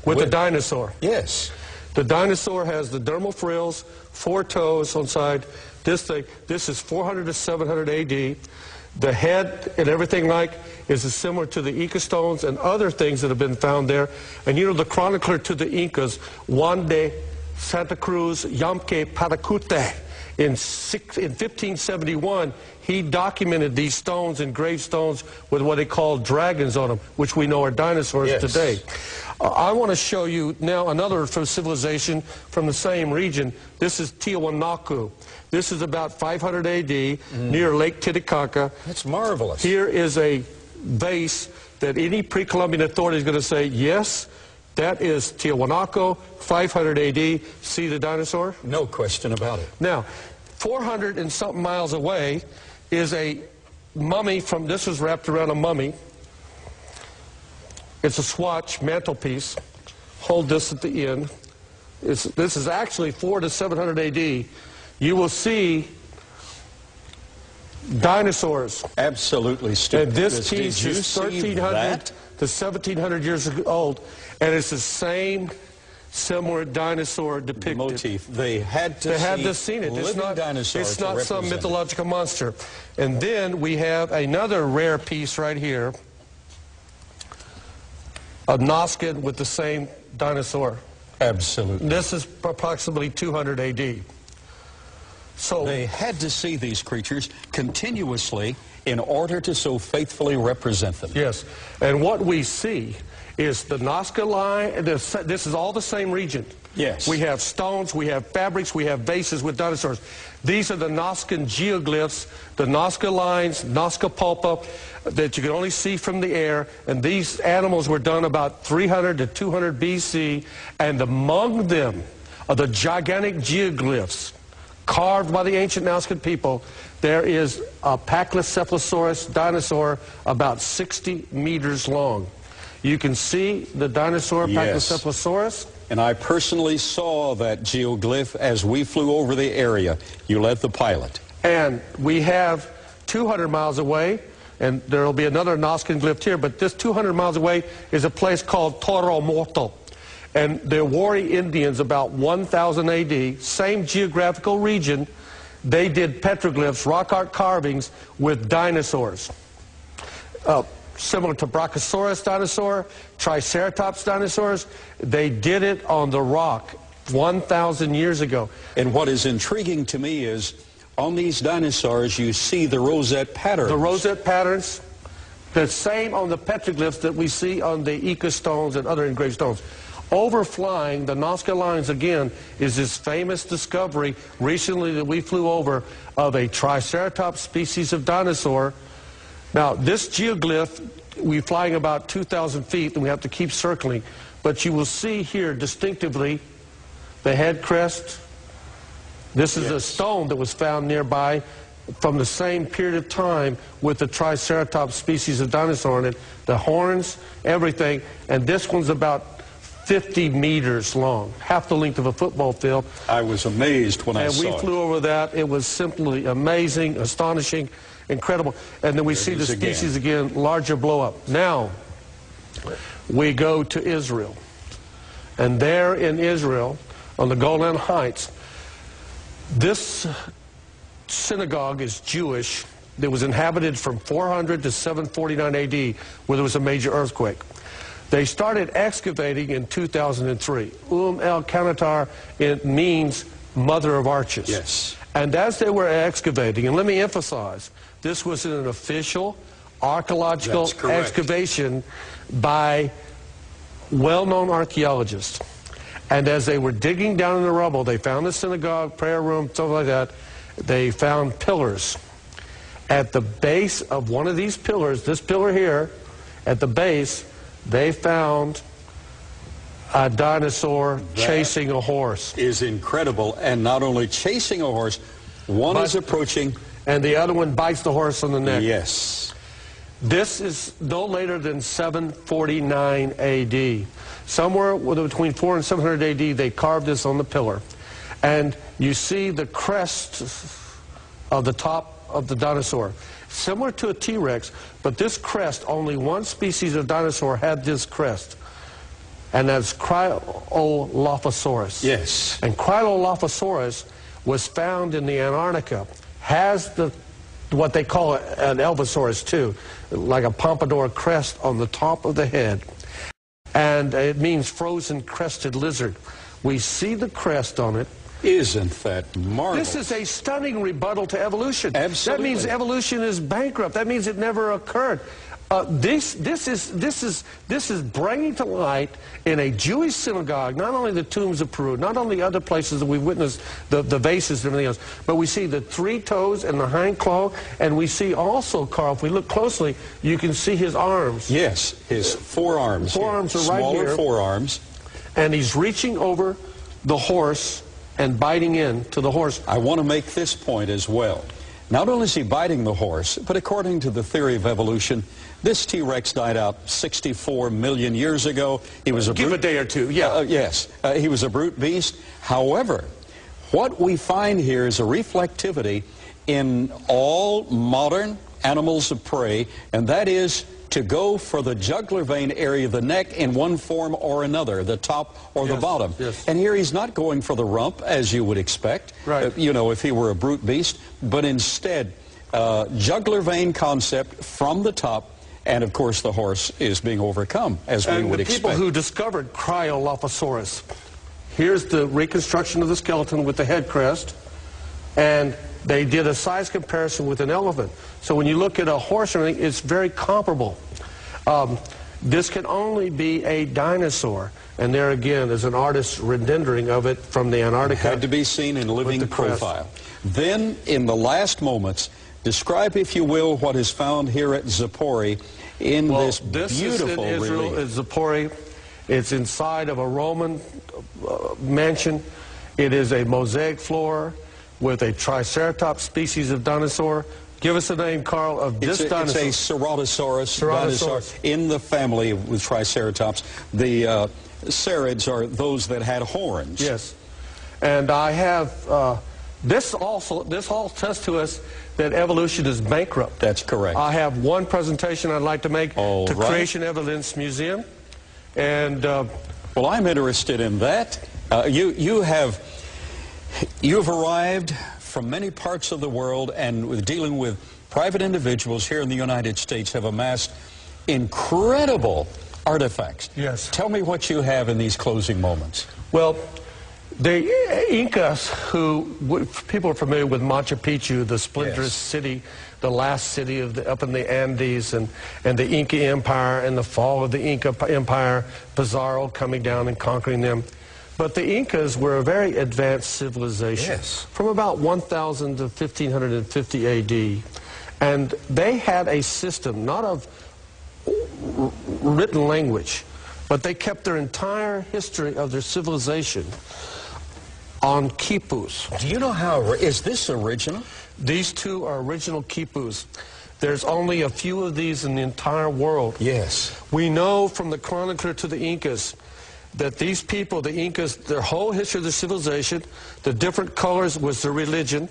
with a dinosaur. Yes. The dinosaur has the dermal frills, 4 toes on side. This is 400 to 700 AD. The head and everything is similar to the Inca stones and other things that have been found there. And you know, the chronicler to the Incas, Juan de Santa Cruz Yamque Paracute, in 1571, he documented these stones, engraved stones, with what he called dragons on them, which we know are dinosaurs today. I want to show you now another civilization from the same region. This is Tiwanaku. This is about 500 AD, near Lake Titicaca. That's marvelous. Here is a vase that any pre-Columbian authority is going to say, yes, that is Tiwanaku, 500 AD. See the dinosaur? No question about it. Now, 400 and something miles away is a mummy from, this was wrapped around a mummy. It's a swatch mantelpiece. Hold this at the end. This is actually 400 to 700 AD. You will see dinosaurs. Absolutely stupid. And this piece is 1,300 to 1,700 years old, and it's the same similar dinosaur depicted. Motif. They had to see it. Dinosaur it's not some mythological monster. And then we have another rare piece right here, a Nazcan with the same dinosaur. Absolutely. This is approximately 200 AD. So they had to see these creatures continuously in order to so faithfully represent them. Yes. And what we see is the Nazca line. This is all the same region. Yes. We have stones, we have fabrics, we have vases with dinosaurs. These are the Nazcan geoglyphs, the Nazca lines, Nazca pulpa, that you can only see from the air. And these animals were done about 300 to 200 BC. And among them are the gigantic geoglyphs carved by the ancient Nazcan people. There is a Pachycephalosaurus dinosaur about 60 meters long. You can see the dinosaur Pachycephalosaurus. And I personally saw that geoglyph as we flew over the area. You led the pilot. And we have 200 miles away, and there will be another Nazcan glyph here, but this 200 miles away is a place called Toro Morto. And the Wari Indians, about 1000 AD, same geographical region, they did petroglyphs, rock art carvings with dinosaurs. Similar to Brachiosaurus dinosaur, Triceratops dinosaurs. They did it on the rock 1,000 years ago. And what is intriguing to me is On these dinosaurs, you see the rosette patterns. The rosette patterns, the same on the petroglyphs that we see on the Ica stones and other engraved stones. Overflying the Nazca lines again is this famous discovery recently that we flew over of a Triceratops species of dinosaur. Now, this geoglyph, we're flying about 2,000 feet, and we have to keep circling. But you will see here distinctively the head crest. This is a stone that was found nearby from the same period of time with the Triceratops species of dinosaur in it. The horns, everything. And this one's about 50 meters long, half the length of a football field. I was amazed when I saw it. And we flew over that. It was simply amazing, astonishing, incredible. And then we see the species again, larger blow up. Now, we go to Israel. And there in Israel, on the Golan Heights, this synagogue is Jewish. It was inhabited from 400 to 749 AD, where there was a major earthquake. They started excavating in 2003. El Kanatar, it means mother of arches. Yes. And as they were excavating, and let me emphasize, this was an official archaeological excavation by well-known archaeologists. And as they were digging down in the rubble, they found the synagogue, prayer room, something like that. They found pillars. At the base of one of these pillars, this pillar here, at the base, they found a dinosaur chasing a horse. Is incredible. And not only chasing a horse, one is approaching. And the other one bites the horse on the neck. Yes. This is no later than 749 AD. Somewhere between 400 and 700 AD, they carved this on the pillar. And you see the crest of the top of the dinosaur. Similar to a T-Rex, but this crest, only one species of dinosaur had this crest. And that's Cryolophosaurus. Yes. And Cryolophosaurus was found in the Antarctica. Has what they call an Elvosaurus too, like a pompadour crest on the top of the head. And it means frozen crested lizard. We see the crest on it. Isn't that marvelous? This is a stunning rebuttal to evolution. Absolutely. That means evolution is bankrupt. That means it never occurred. This is bringing to light in a Jewish synagogue not only the tombs of Peru, not only other places that we've witnessed the vases and everything else, but we see the three toes and the hind claw, and we see also, Carl, if we look closely, you can see his arms. Yes, his forearms. Forearms are right here. Smaller forearms. And he's reaching over the horse and biting into the horse. I want to make this point as well. Not only is he biting the horse, but according to the theory of evolution, this T-Rex died out 64 million years ago. He was a Give a day or two, yeah. Yes, he was a brute beast. However, what we find here is a reflectivity in all modern animals of prey, and that is to go for the jugular vein area of the neck in one form or another, the top or the bottom. Yes. And here he's not going for the rump, as you would expect, right. You know, if he were a brute beast, but instead, jugular vein concept from the top, and of course the horse is being overcome, as we would expect. And the people who discovered Cryolophosaurus, here's the reconstruction of the skeleton with the head crest, and they did a size comparison with an elephant. So when you look at a horse or anything, it's very comparable. This can only be a dinosaur. And there again is an artist's rendering of it from the Antarctica. It had to be seen in living profile. Then, in the last moments, describe, if you will, what is found here at Zipori in this beautiful is in Israel, it's Zipori. It's inside of a Roman mansion. It is a mosaic floor with a Triceratops species of dinosaur. Give us a name, Carl, of this dinosaur. It's a Ceratosaurus dinosaur in the family with Triceratops. The cerids are those that had horns. Yes. And I have, this all tests to us that evolution is bankrupt. That's correct. I have one presentation I'd like to make to Creation Evidence Museum. And well, I'm interested in that. You have arrived from many parts of the world, and with dealing with private individuals here in the United States, have amassed incredible artifacts. Yes. Tell me what you have in these closing moments. Well, The Incas, who people are familiar with Machu Picchu, the splinterous city, the last city up in the Andes, and the Inca Empire and the fall of the Inca Empire, Pizarro coming down and conquering them. But the Incas were a very advanced civilization from about 1000 to 1550 AD. And they had a system, not of written language, but they kept their entire history of their civilization on quipus. Do you know how, is this original? These two are original quipus. There's only a few of these in the entire world. Yes. We know from the chronicler to the Incas that these people, the Incas, their whole history of the civilization, the different colors was their religion,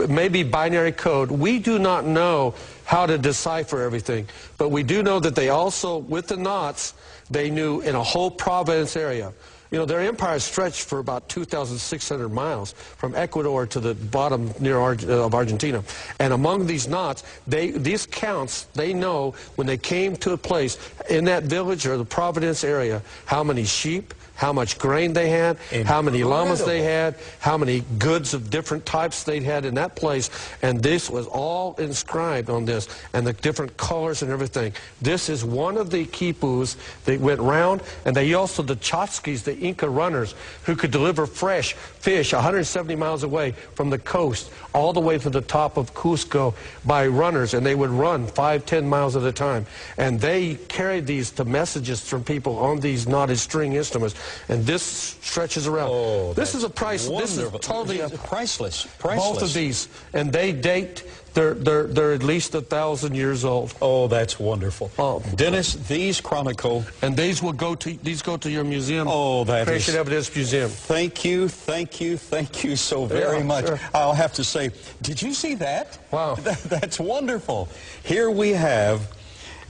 maybe binary code. We do not know how to decipher everything, but we do know that they also, with the knots, they knew in a whole province area. You know, their empire stretched for about 2,600 miles from Ecuador to the bottom of Argentina. And among these knots, these counts, they know when they came to a place in that village or the Providence area, how many sheep, how much grain they had, how many llamas they had, how many goods of different types they had in that place. And this was all inscribed on this, and the different colors and everything. This is one of the quipus that went round, and they also, the Chotskis, the Inca runners, who could deliver fresh fish 170 miles away from the coast all the way to the top of Cusco by runners, and they would run 5-10 miles at a time. And they carried these to messages from people on these knotted string instruments. And this stretches around. Oh, this is a price. This is totally priceless. Both of these, and they date. They're at least 1,000 years old. Oh, that's wonderful. Oh, Dennis, these chronicle, and these will go to your museum. Oh, that Creation is Evidence Museum. Thank you so very much. Sure. I'll have to say, did you see that? Wow, that's wonderful. Here we have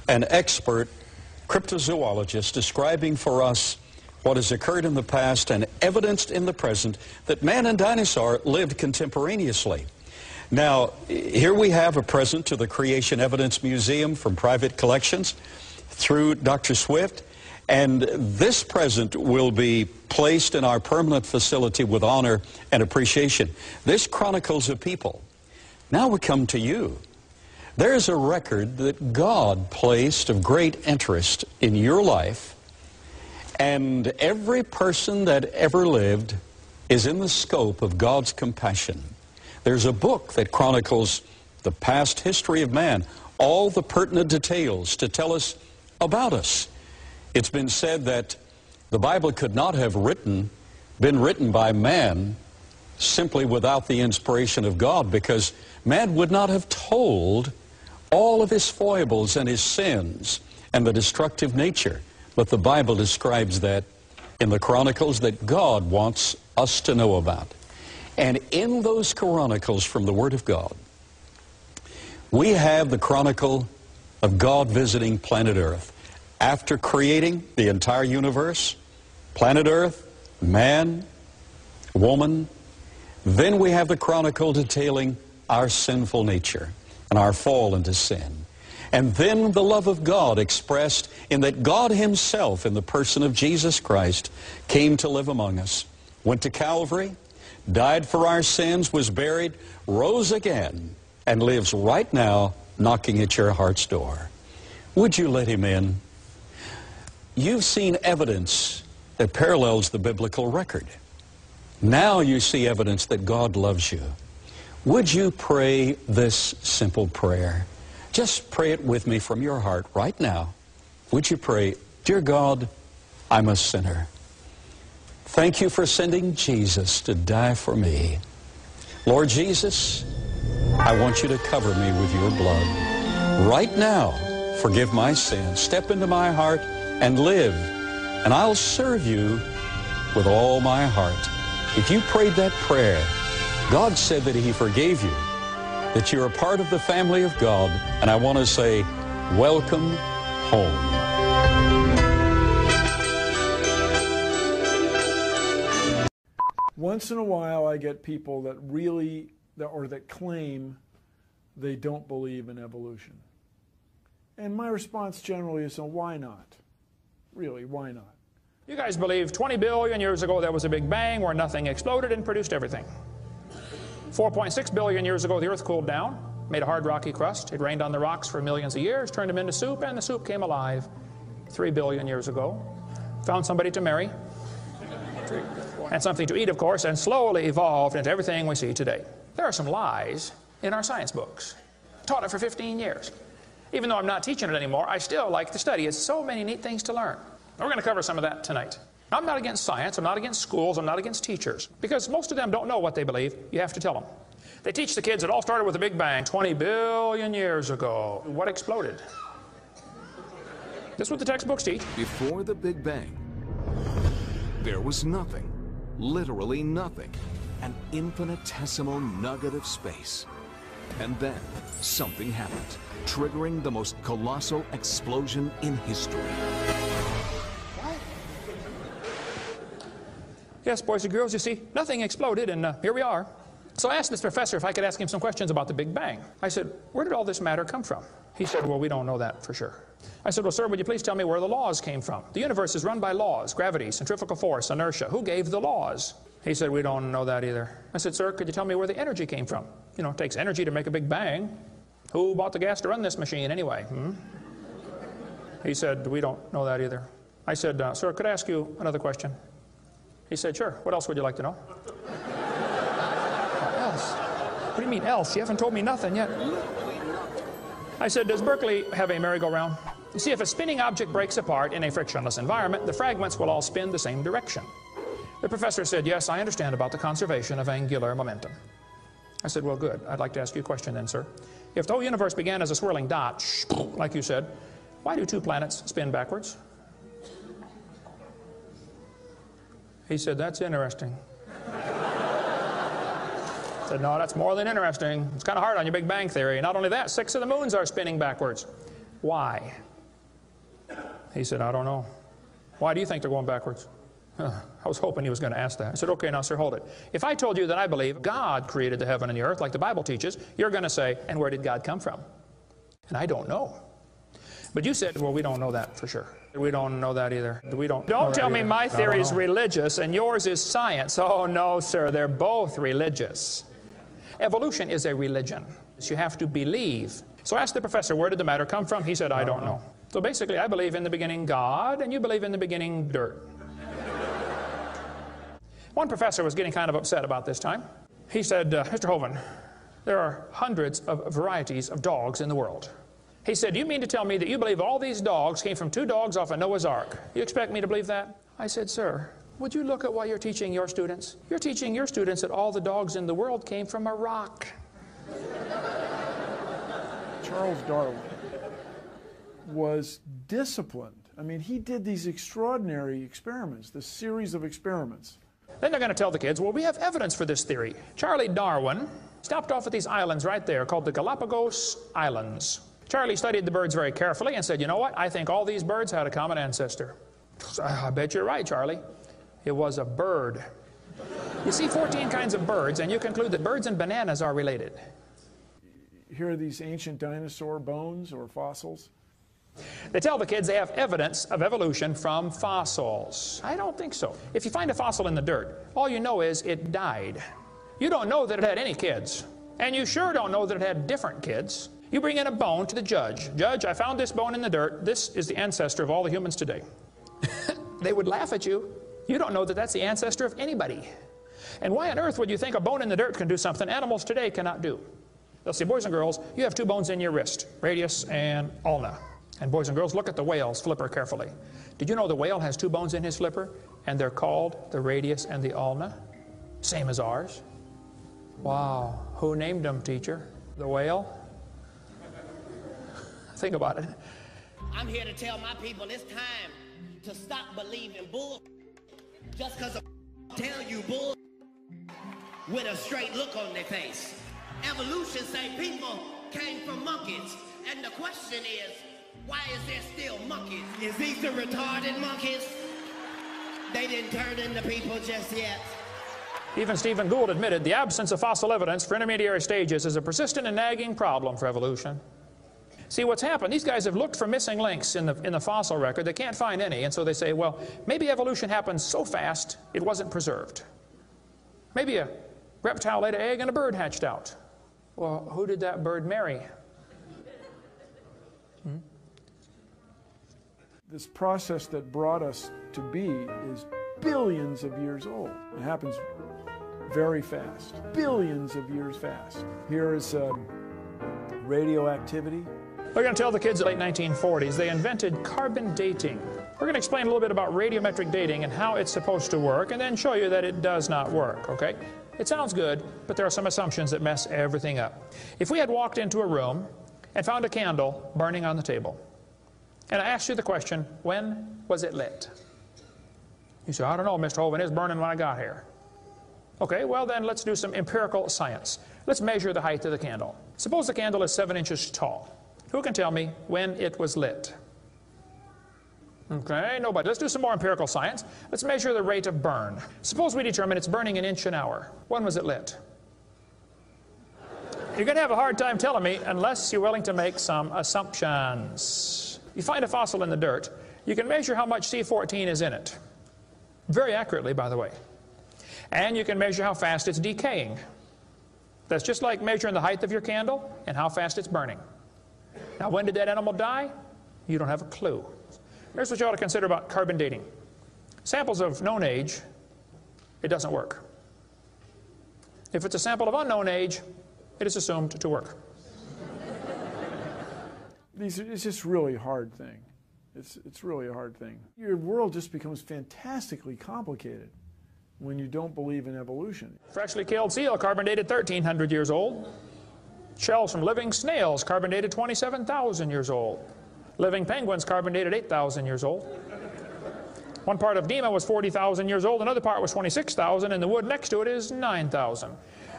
an expert cryptozoologist describing for us what has occurred in the past and evidenced in the present that man and dinosaur lived contemporaneously. Now, here we have a present to the Creation Evidence Museum from private collections through Dr. Swift, and this present will be placed in our permanent facility with honor and appreciation. This chronicles a people. Now we come to you. There is a record that God placed of great interest in your life, and every person that ever lived is in the scope of God's compassion. There's a book that chronicles the past history of man, all the pertinent details to tell us about us. It's been said that the Bible could not have been written by man simply without the inspiration of God, because man would not have told all of his foibles and his sins and the destructive nature. But the Bible describes that in the Chronicles that God wants us to know about. And in those Chronicles from the Word of God, we have the chronicle of God visiting planet Earth. After creating the entire universe, planet Earth, man, woman, then we have the chronicle detailing our sinful nature and our fall into sin. And then the love of God expressed in that God Himself, in the person of Jesus Christ, came to live among us, went to Calvary, died for our sins, was buried, rose again, and lives right now knocking at your heart's door. Would you let Him in? You've seen evidence that parallels the biblical record. Now you see evidence that God loves you. Would you pray this simple prayer? Just pray it with me from your heart right now. Would you pray, Dear God, I'm a sinner. Thank you for sending Jesus to die for me. Lord Jesus, I want you to cover me with your blood. Right now, forgive my sins. Step into my heart and live, and I'll serve you with all my heart. If you prayed that prayer, God said that He forgave you, that you're a part of the family of God, and I want to say, welcome home. Once in a while I get people that really, or that claim they don't believe in evolution. And my response generally is, so why not? Really, why not? You guys believe 20 billion years ago there was a big bang where nothing exploded and produced everything. 4.6 billion years ago the earth cooled down, made a hard rocky crust. It rained on the rocks for millions of years, turned them into soup, and the soup came alive 3 billion years ago. Found somebody to marry, and something to eat, of course, and slowly evolved into everything we see today. There are some lies in our science books. Taught it for 15 years. Even though I'm not teaching it anymore, I still like to study. It's so many neat things to learn. We're going to cover some of that tonight. I'm not against science, I'm not against schools, I'm not against teachers, because most of them don't know what they believe. You have to tell them. They teach the kids it all started with a big bang 20 billion years ago. What exploded? This is what the textbooks teach. Before the Big Bang, there was nothing, literally nothing, an infinitesimal nugget of space. And then something happened, triggering the most colossal explosion in history. Yes, boys and girls, you see, nothing exploded, and here we are. So I asked this professor if I could ask him some questions about the Big Bang. I said, where did all this matter come from? He said, well, we don't know that for sure. I said, well, sir, would you please tell me where the laws came from? The universe is run by laws, gravity, centrifugal force, inertia. Who gave the laws? He said, we don't know that either. I said, sir, could you tell me where the energy came from? You know, it takes energy to make a big bang. Who bought the gas to run this machine anyway? He said, we don't know that either. I said, sir, could I ask you another question? He said, sure. What else would you like to know? Else? What do you mean else? You haven't told me nothing yet. I said, does Berkeley have a merry-go-round? You see, if a spinning object breaks apart in a frictionless environment, the fragments will all spin the same direction. The professor said, yes, I understand about the conservation of angular momentum. I said, well, good. I'd like to ask you a question then, sir. If the whole universe began as a swirling dot, like you said, why do two planets spin backwards? He said, that's interesting. I said, no, that's more than interesting. It's kind of hard on your Big Bang Theory. Not only that, 6 of the moons are spinning backwards. Why? He said, I don't know. Why do you think they're going backwards? I was hoping he was going to ask that. I said, okay, now, sir, hold it. If I told you that I believe God created the heaven and the earth, like the Bible teaches, you're going to say, and where did God come from? And I don't know. But you said, well, we don't know that for sure. We don't know that either. Don't tell me my theory is religious and yours is science. Oh, no, sir, they're both religious. Evolution is a religion. You have to believe. So I asked the professor, where did the matter come from? He said, I don't know. So basically, I believe in the beginning God, and you believe in the beginning dirt. One professor was getting kind of upset about this time. He said, Mr. Hovind, there are hundreds of varieties of dogs in the world. He said, do you mean to tell me that you believe all these dogs came from 2 dogs off a Noah's Ark? You expect me to believe that? I said, sir, would you look at what you're teaching your students? You're teaching your students that all the dogs in the world came from a rock. Charles Darwin was disciplined. I mean, he did these extraordinary experiments, this series of experiments. Then they're going to tell the kids, well, we have evidence for this theory. Charlie Darwin stopped off at these islands right there called the Galapagos Islands. Charlie studied the birds very carefully and said, you know what? I think all these birds had a common ancestor. I bet you're right, Charlie. It was a bird. You see 14 kinds of birds, and you conclude that birds and bananas are related. Here are these ancient dinosaur bones or fossils. They tell the kids they have evidence of evolution from fossils. I don't think so. If you find a fossil in the dirt, all you know is it died. You don't know that it had any kids. And you sure don't know that it had different kids. You bring in a bone to the judge. Judge, I found this bone in the dirt. This is the ancestor of all the humans today. They would laugh at you. You don't know that that's the ancestor of anybody. And why on earth would you think a bone in the dirt can do something animals today cannot do? They'll say, boys and girls, you have 2 bones in your wrist, radius and ulna. And boys and girls, look at the whale's flipper carefully. Did you know the whale has 2 bones in his flipper? And they're called the radius and the ulna? Same as ours. Wow. Who named them, teacher? The whale? Think about it. I'm here to tell my people it's time to stop believing bull just because tell you bull with a straight look on their face. Evolution say people came from monkeys, and the question is, why is there still monkeys? Is these the retarded monkeys? They didn't turn into people just yet. Even Stephen Gould admitted the absence of fossil evidence for intermediary stages is a persistent and nagging problem for evolution. See, what's happened, these guys have looked for missing links in the fossil record. They can't find any, and so they say, well, maybe evolution happened so fast it wasn't preserved. Maybe a reptile laid an egg and a bird hatched out. Well, who did that bird marry? This process that brought us to be is billions of years old. It happens very fast, billions of years fast. Here is radioactivity. We're going to tell the kids in the late 1940s they invented carbon dating. We're going to explain a little bit about radiometric dating and how it's supposed to work, and then show you that it does not work, okay? It sounds good, but there are some assumptions that mess everything up. If we had walked into a room and found a candle burning on the table, and I asked you the question, when was it lit? You say, I don't know, Mr. Hovind, it's burning when I got here. Okay, well then let's do some empirical science. Let's measure the height of the candle. Suppose the candle is 7 inches tall. Who can tell me when it was lit? Okay, nobody. Let's do some more empirical science. Let's measure the rate of burn. Suppose we determine it's burning 1 inch an hour. When was it lit? You're going to have a hard time telling me unless you're willing to make some assumptions. You find a fossil in the dirt, you can measure how much C14 is in it. Very accurately, by the way. And you can measure how fast it's decaying. That's just like measuring the height of your candle and how fast it's burning. Now, when did that animal die? You don't have a clue. Here's what you ought to consider about carbon dating. Samples of known age, it doesn't work. If it's a sample of unknown age, it is assumed to work. It's just really a hard thing. It's really a hard thing. Your world just becomes fantastically complicated when you don't believe in evolution. Freshly killed seal, carbon dated 1,300 years old. Shells from living snails, carbon dated 27,000 years old. Living penguins, carbon dated 8,000 years old. One part of Dima was 40,000 years old, another part was 26,000, and the wood next to it is 9,000.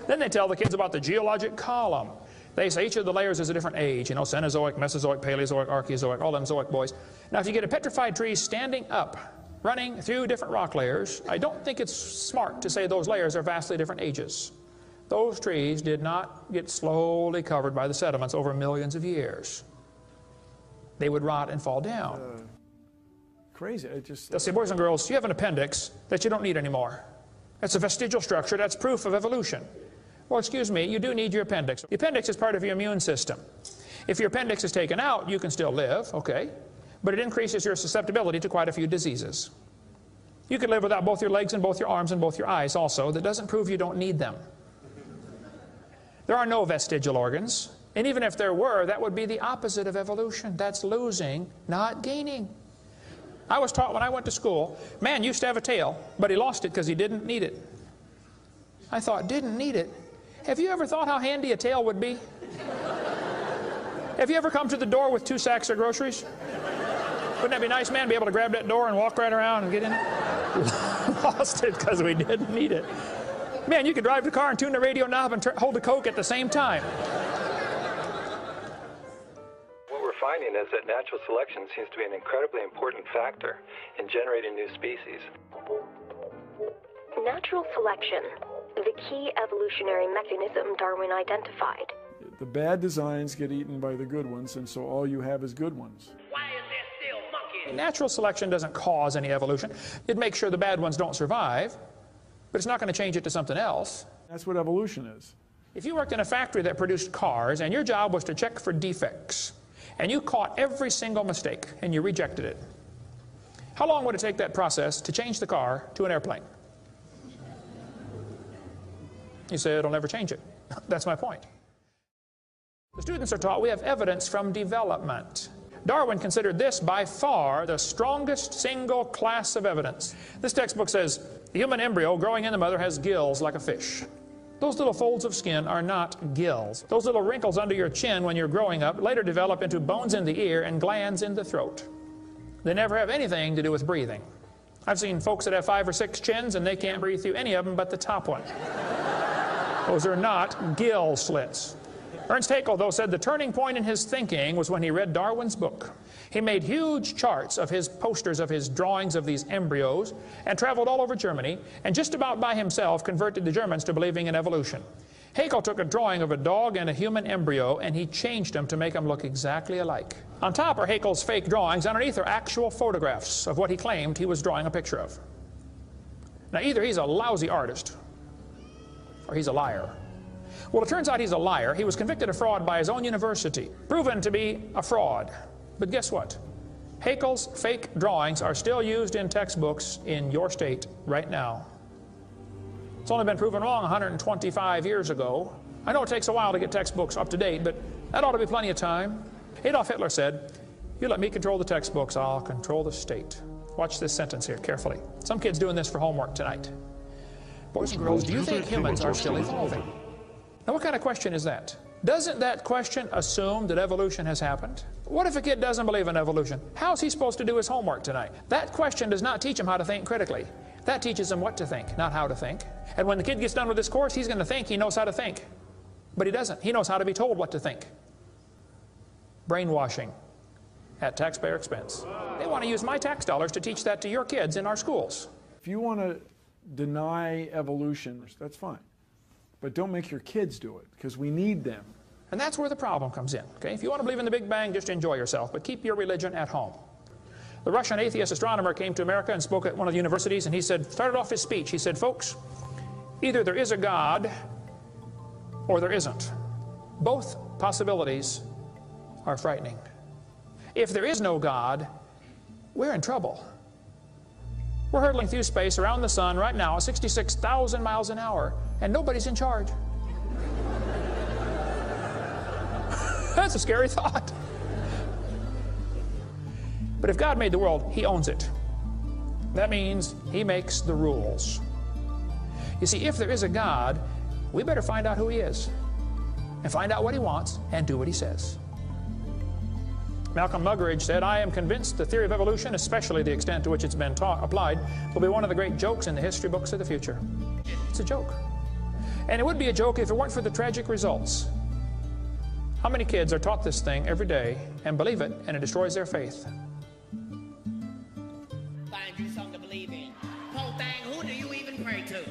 Then they tell the kids about the geologic column. They say each of the layers is a different age, you know, Cenozoic, Mesozoic, Paleozoic, Archeozoic, all them zoic boys. Now, if you get a petrified tree standing up, running through different rock layers, I don't think it's smart to say those layers are vastly different ages. Those trees did not get slowly covered by the sediments over millions of years. They would rot and fall down. Crazy. It just. They'll say, boys and girls, you have an appendix that you don't need anymore. That's a vestigial structure. That's proof of evolution. Well, excuse me, you do need your appendix. The appendix is part of your immune system. If your appendix is taken out, you can still live, okay? But it increases your susceptibility to quite a few diseases. You could live without both your legs and both your arms and both your eyes also. That doesn't prove you don't need them. There are no vestigial organs. And even if there were, that would be the opposite of evolution. That's losing, not gaining. I was taught when I went to school, man used to have a tail, but he lost it because he didn't need it. I thought, didn't need it? Have you ever thought how handy a tail would be? Have you ever come to the door with 2 sacks of groceries? Wouldn't that be nice, man, be able to grab that door and walk right around and get in it? Lost it because we didn't need it. Man, you could drive the car and tune the radio knob and hold the Coke at the same time. What we're finding is that natural selection seems to be an incredibly important factor in generating new species. Natural selection, the key evolutionary mechanism Darwin identified. The bad designs get eaten by the good ones, and so all you have is good ones. Natural selection doesn't cause any evolution. It makes sure the bad ones don't survive, but it's not going to change it to something else. That's what evolution is. If you worked in a factory that produced cars, and your job was to check for defects, and you caught every single mistake, and you rejected it, how long would it take that process to change the car to an airplane? You say it'll never change it. That's my point. The students are taught we have evidence from development. Darwin considered this by far the strongest single class of evidence. This textbook says, the human embryo growing in the mother has gills like a fish. Those little folds of skin are not gills. Those little wrinkles under your chin when you're growing up later develop into bones in the ear and glands in the throat. They never have anything to do with breathing. I've seen folks that have 5 or 6 chins and they can't breathe through any of them but the top one. Those are not gill slits. Ernst Haeckel, though, said the turning point in his thinking was when he read Darwin's book. He made huge charts of his posters of his drawings of these embryos and traveled all over Germany and just about by himself converted the Germans to believing in evolution. Haeckel took a drawing of a dog and a human embryo and he changed them to make them look exactly alike. On top are Haeckel's fake drawings. Underneath are actual photographs of what he claimed he was drawing a picture of. Now either he's a lousy artist or he's a liar. Well, it turns out he's a liar. He was convicted of fraud by his own university, proven to be a fraud. But guess what? Haeckel's fake drawings are still used in textbooks in your state right now. It's only been proven wrong 125 years ago. I know it takes a while to get textbooks up to date, but that ought to be plenty of time. Adolf Hitler said, "You let me control the textbooks, I'll control the state." Watch this sentence here carefully. Some kid's doing this for homework tonight. Boys and girls, do you think humans are still evolving? Now what kind of question is that? Doesn't that question assume that evolution has happened? What if a kid doesn't believe in evolution? How's he supposed to do his homework tonight? That question does not teach him how to think critically. That teaches him what to think, not how to think. And when the kid gets done with this course, he's going to think he knows how to think. But he doesn't. He knows how to be told what to think. Brainwashing at taxpayer expense. They want to use my tax dollars to teach that to your kids in our schools. If you want to deny evolution, that's fine. But don't make your kids do it, because we need them. And that's where the problem comes in. Okay? If you want to believe in the Big Bang, just enjoy yourself, but keep your religion at home. The Russian atheist astronomer came to America and spoke at one of the universities, and he started off his speech, he said, "Folks, either there is a God or there isn't. Both possibilities are frightening. If there is no God, we're in trouble. We're hurtling through space around the sun right now at 66,000 miles an hour, and nobody's in charge." That's a scary thought. But if God made the world, He owns it. That means He makes the rules. You see, if there is a God, we better find out who He is, and find out what He wants, and do what He says. Malcolm Muggeridge said, "I am convinced the theory of evolution, especially the extent to which it's been applied, will be one of the great jokes in the history books of the future." It's a joke. And it would be a joke if it weren't for the tragic results. How many kids are taught this thing every day and believe it, and it destroys their faith? Find you something to believe in. Whole thing, who do you even pray to?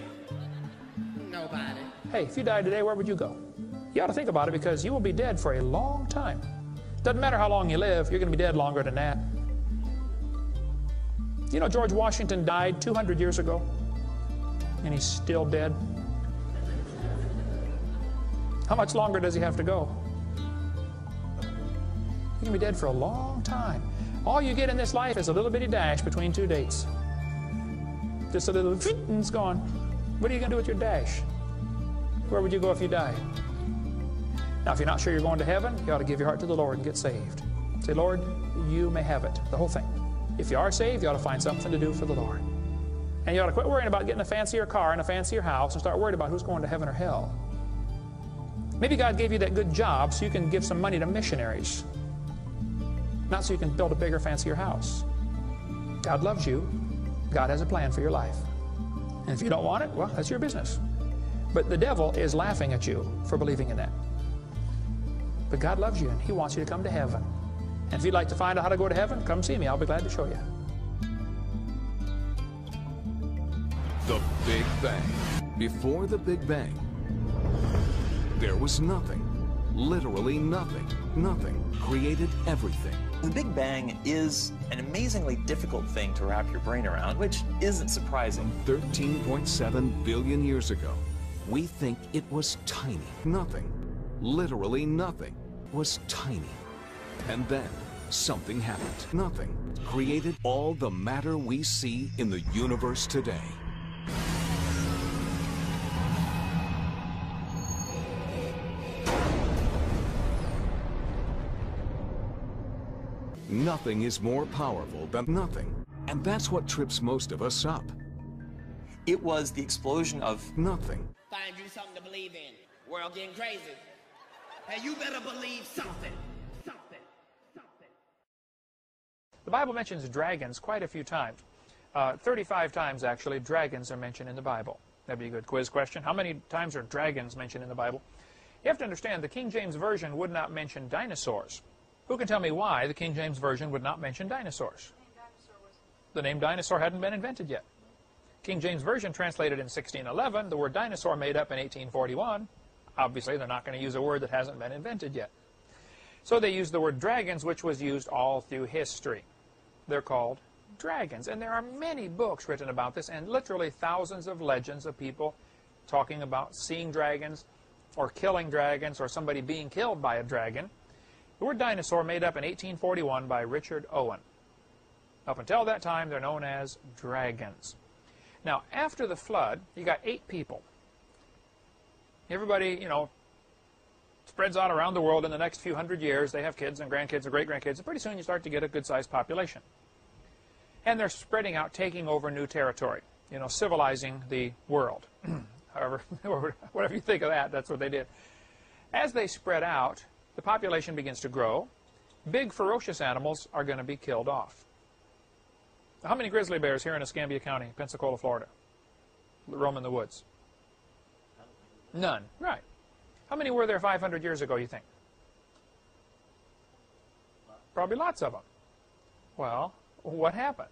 Nobody. Hey, if you died today, where would you go? You ought to think about it, because you will be dead for a long time. Doesn't matter how long you live, you're going to be dead longer than that. You know George Washington died 200 years ago, and he's still dead. How much longer does he have to go? You're going to be dead for a long time. All you get in this life is a little bitty dash between two dates. Just a little, and it's gone. What are you going to do with your dash? Where would you go if you died? Now, if you're not sure you're going to heaven, you ought to give your heart to the Lord and get saved. Say, "Lord, you may have it," the whole thing. If you are saved, you ought to find something to do for the Lord. And you ought to quit worrying about getting a fancier car and a fancier house and start worrying about who's going to heaven or hell. Maybe God gave you that good job so you can give some money to missionaries, not so you can build a bigger, fancier house. God loves you. God has a plan for your life. And if you don't want it, well, that's your business. But the devil is laughing at you for believing in that. But God loves you, and He wants you to come to heaven. And if you'd like to find out how to go to heaven, come see me. I'll be glad to show you. The Big Bang. Before the Big Bang, there was nothing. Literally nothing. Nothing created everything. The Big Bang is an amazingly difficult thing to wrap your brain around, which isn't surprising. 13.7 billion years ago, we think it was tiny. Nothing, literally nothing, was tiny. And then something happened. Nothing created all the matter we see in the universe today. Nothing is more powerful than nothing. And that's what trips most of us up. It was the explosion of nothing. Find you something to believe in. World getting crazy. And you better believe something. Something. Something. The Bible mentions dragons quite a few times. 35 times, actually, dragons are mentioned in the Bible. That'd be a good quiz question. How many times are dragons mentioned in the Bible? You have to understand, the King James Version would not mention dinosaurs. Who can tell me why the King James Version would not mention dinosaurs? The name dinosaur hadn't been invented yet. King James Version translated in 1611, the word dinosaur made up in 1841. Obviously, they're not going to use a word that hasn't been invented yet. So they use the word dragons, which was used all through history. They're called dragons. And there are many books written about this, and literally thousands of legends of people talking about seeing dragons or killing dragons or somebody being killed by a dragon. The word dinosaur made up in 1841 by Richard Owen. Up until that time, they're known as dragons. Now, after the flood, you got 8 people. Everybody, you know, spreads out around the world in the next few hundred years. They have kids and grandkids and great-grandkids, and pretty soon you start to get a good-sized population. And they're spreading out, taking over new territory, you know, civilizing the world. However, whatever you think of that, that's what they did. As they spread out, the population begins to grow. Big, ferocious animals are going to be killed off. How many grizzly bears here in Escambia County, Pensacola, Florida, roam in the woods? None. Right. How many were there 500 years ago, you think? Probably lots of them. Well, what happened?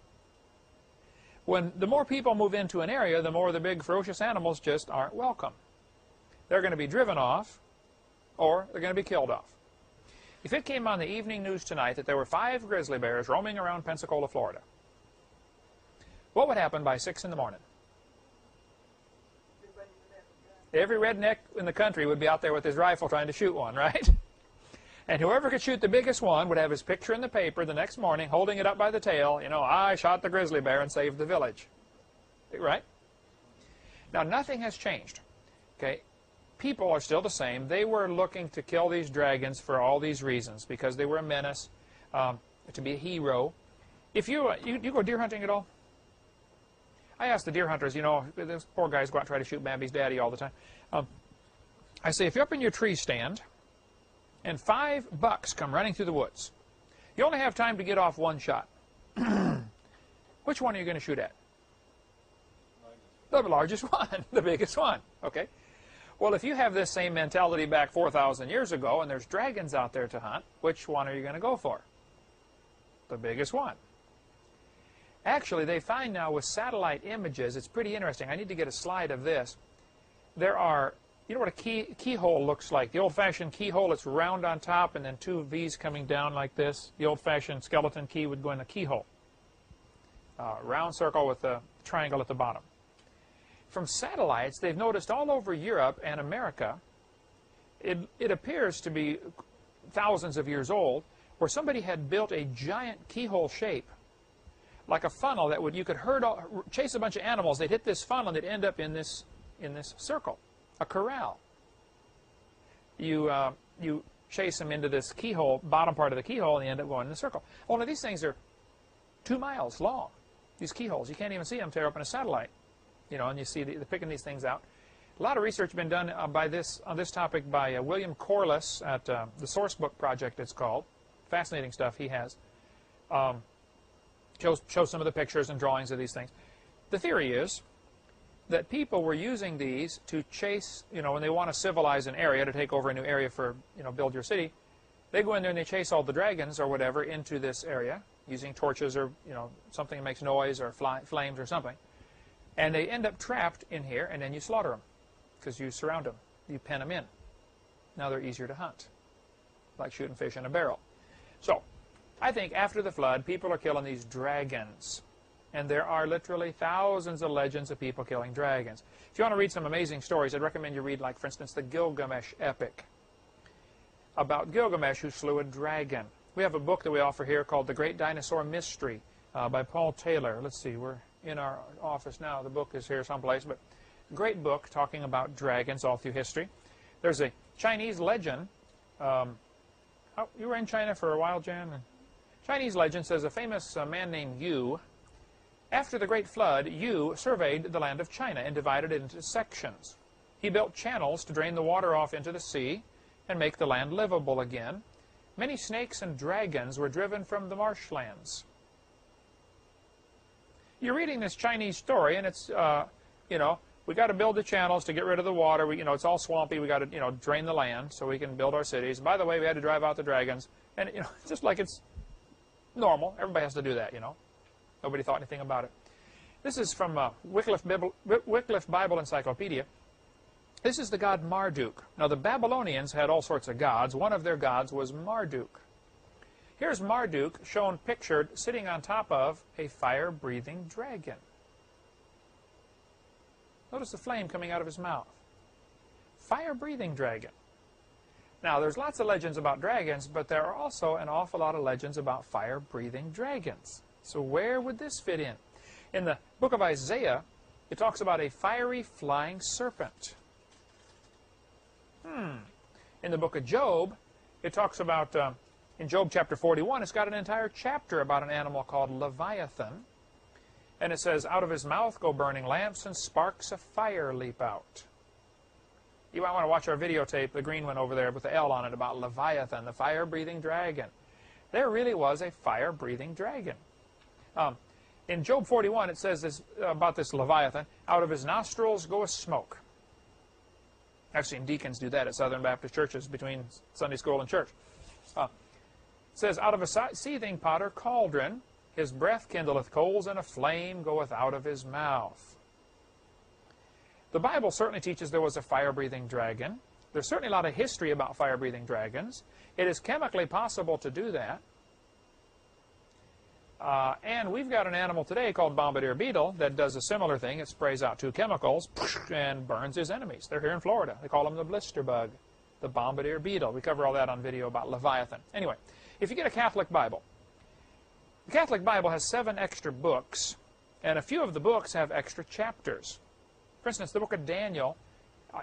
When the more people move into an area, the more the big, ferocious animals just aren't welcome. They're going to be driven off, or they're going to be killed off. If it came on the evening news tonight that there were 5 grizzly bears roaming around Pensacola, Florida, what would happen by 6 in the morning? Every redneck in the country would be out there with his rifle trying to shoot one, right? And whoever could shoot the biggest one would have his picture in the paper the next morning, holding it up by the tail. You know, I shot the grizzly bear and saved the village. Right? Now, nothing has changed. Okay? People are still the same. They were looking to kill these dragons for all these reasons, because they were a menace, to be a hero. If you go deer hunting at all? I ask the deer hunters, you know, those poor guys go out and try to shoot Bambi's daddy all the time. I say, if you're up in your tree stand and 5 bucks come running through the woods, you only have time to get off 1 shot. Which one are you going to shoot at? The largest one, the biggest one. Okay. Well, if you have this same mentality back 4,000 years ago and there's dragons out there to hunt, which one are you going to go for? The biggest one. Actually, they find now with satellite images, it's pretty interesting. I need to get a slide of this. There are, you know what a keyhole looks like? The old-fashioned keyhole, it's round on top and then 2 V's coming down like this. The old-fashioned skeleton key would go in a keyhole. Round circle with a triangle at the bottom. From satellites, they've noticed all over Europe and America, it appears to be thousands of years old, where somebody had built a giant keyhole shape, like a funnel that you could chase a bunch of animals. They'd hit this funnel and they'd end up in this circle, a corral. You chase them into this keyhole, bottom part of the keyhole, and they end up going in the circle. Only these things are 2 miles long. These keyholes, you can't even see them tear up in a satellite. You know, and you see they're picking these things out. A lot of research has been done on this topic by William Corliss at the Sourcebook Project, it's called. Fascinating stuff he has. Shows some of the pictures and drawings of these things. The theory is that people were using these to chase, you know, when they want to civilize an area, to take over a new area for, you know, build your city, they go in there and they chase all the dragons or whatever into this area using torches or, you know, something that makes noise or flames or something. And they end up trapped in here, and then you slaughter them because you surround them. You pen them in. Now they're easier to hunt, like shooting fish in a barrel. So, I think after the flood, people are killing these dragons. And there are literally thousands of legends of people killing dragons. If you want to read some amazing stories, I'd recommend you read, like, for instance, the Gilgamesh epic, about Gilgamesh who slew a dragon. We have a book that we offer here called The Great Dinosaur Mystery by Paul Taylor. Let's see, we're in our office now. The book is here someplace. But a great book talking about dragons all through history. There's a Chinese legend. You were in China for a while, Jan? Chinese legend says a famous man named Yu, after the Great Flood, Yu surveyed the land of China and divided it into sections. He built channels to drain the water off into the sea and make the land livable again. Many snakes and dragons were driven from the marshlands. You're reading this Chinese story, and it's, you know, we got to build the channels to get rid of the water. You know, it's all swampy. We got to, you know, drain the land so we can build our cities. And by the way, we had to drive out the dragons. And, you know, just like it's normal. Everybody has to do that, you know. Nobody thought anything about it. This is from Wycliffe Bible Encyclopedia. This is the god Marduk. Now, the Babylonians had all sorts of gods. One of their gods was Marduk. Here's Marduk shown pictured sitting on top of a fire-breathing dragon. Notice the flame coming out of his mouth. Fire-breathing dragon. Now, there's lots of legends about dragons, but there are also an awful lot of legends about fire-breathing dragons. So where would this fit in? In the book of Isaiah, it talks about a fiery flying serpent. In the book of Job, it talks about, in Job chapter 41, it's got an entire chapter about an animal called Leviathan. And it says, out of his mouth go burning lamps and sparks of fire leap out. You might want to watch our videotape, the green one over there with the L on it, about Leviathan, the fire-breathing dragon. There really was a fire-breathing dragon. In Job 41, it says this, about this Leviathan, out of his nostrils goeth smoke. I've seen deacons do that at Southern Baptist churches between Sunday school and church. It says, out of a seething pot or cauldron, his breath kindleth coals, and a flame goeth out of his mouth. The Bible certainly teaches there was a fire-breathing dragon. There's certainly a lot of history about fire-breathing dragons. It is chemically possible to do that. And we've got an animal today called bombardier beetle that does a similar thing. It sprays out 2 chemicals and burns his enemies. They're here in Florida. They call them the blister bug, the bombardier beetle. We cover all that on video about Leviathan. Anyway, if you get a Catholic Bible, the Catholic Bible has 7 extra books, and a few of the books have extra chapters. For instance, the book of Daniel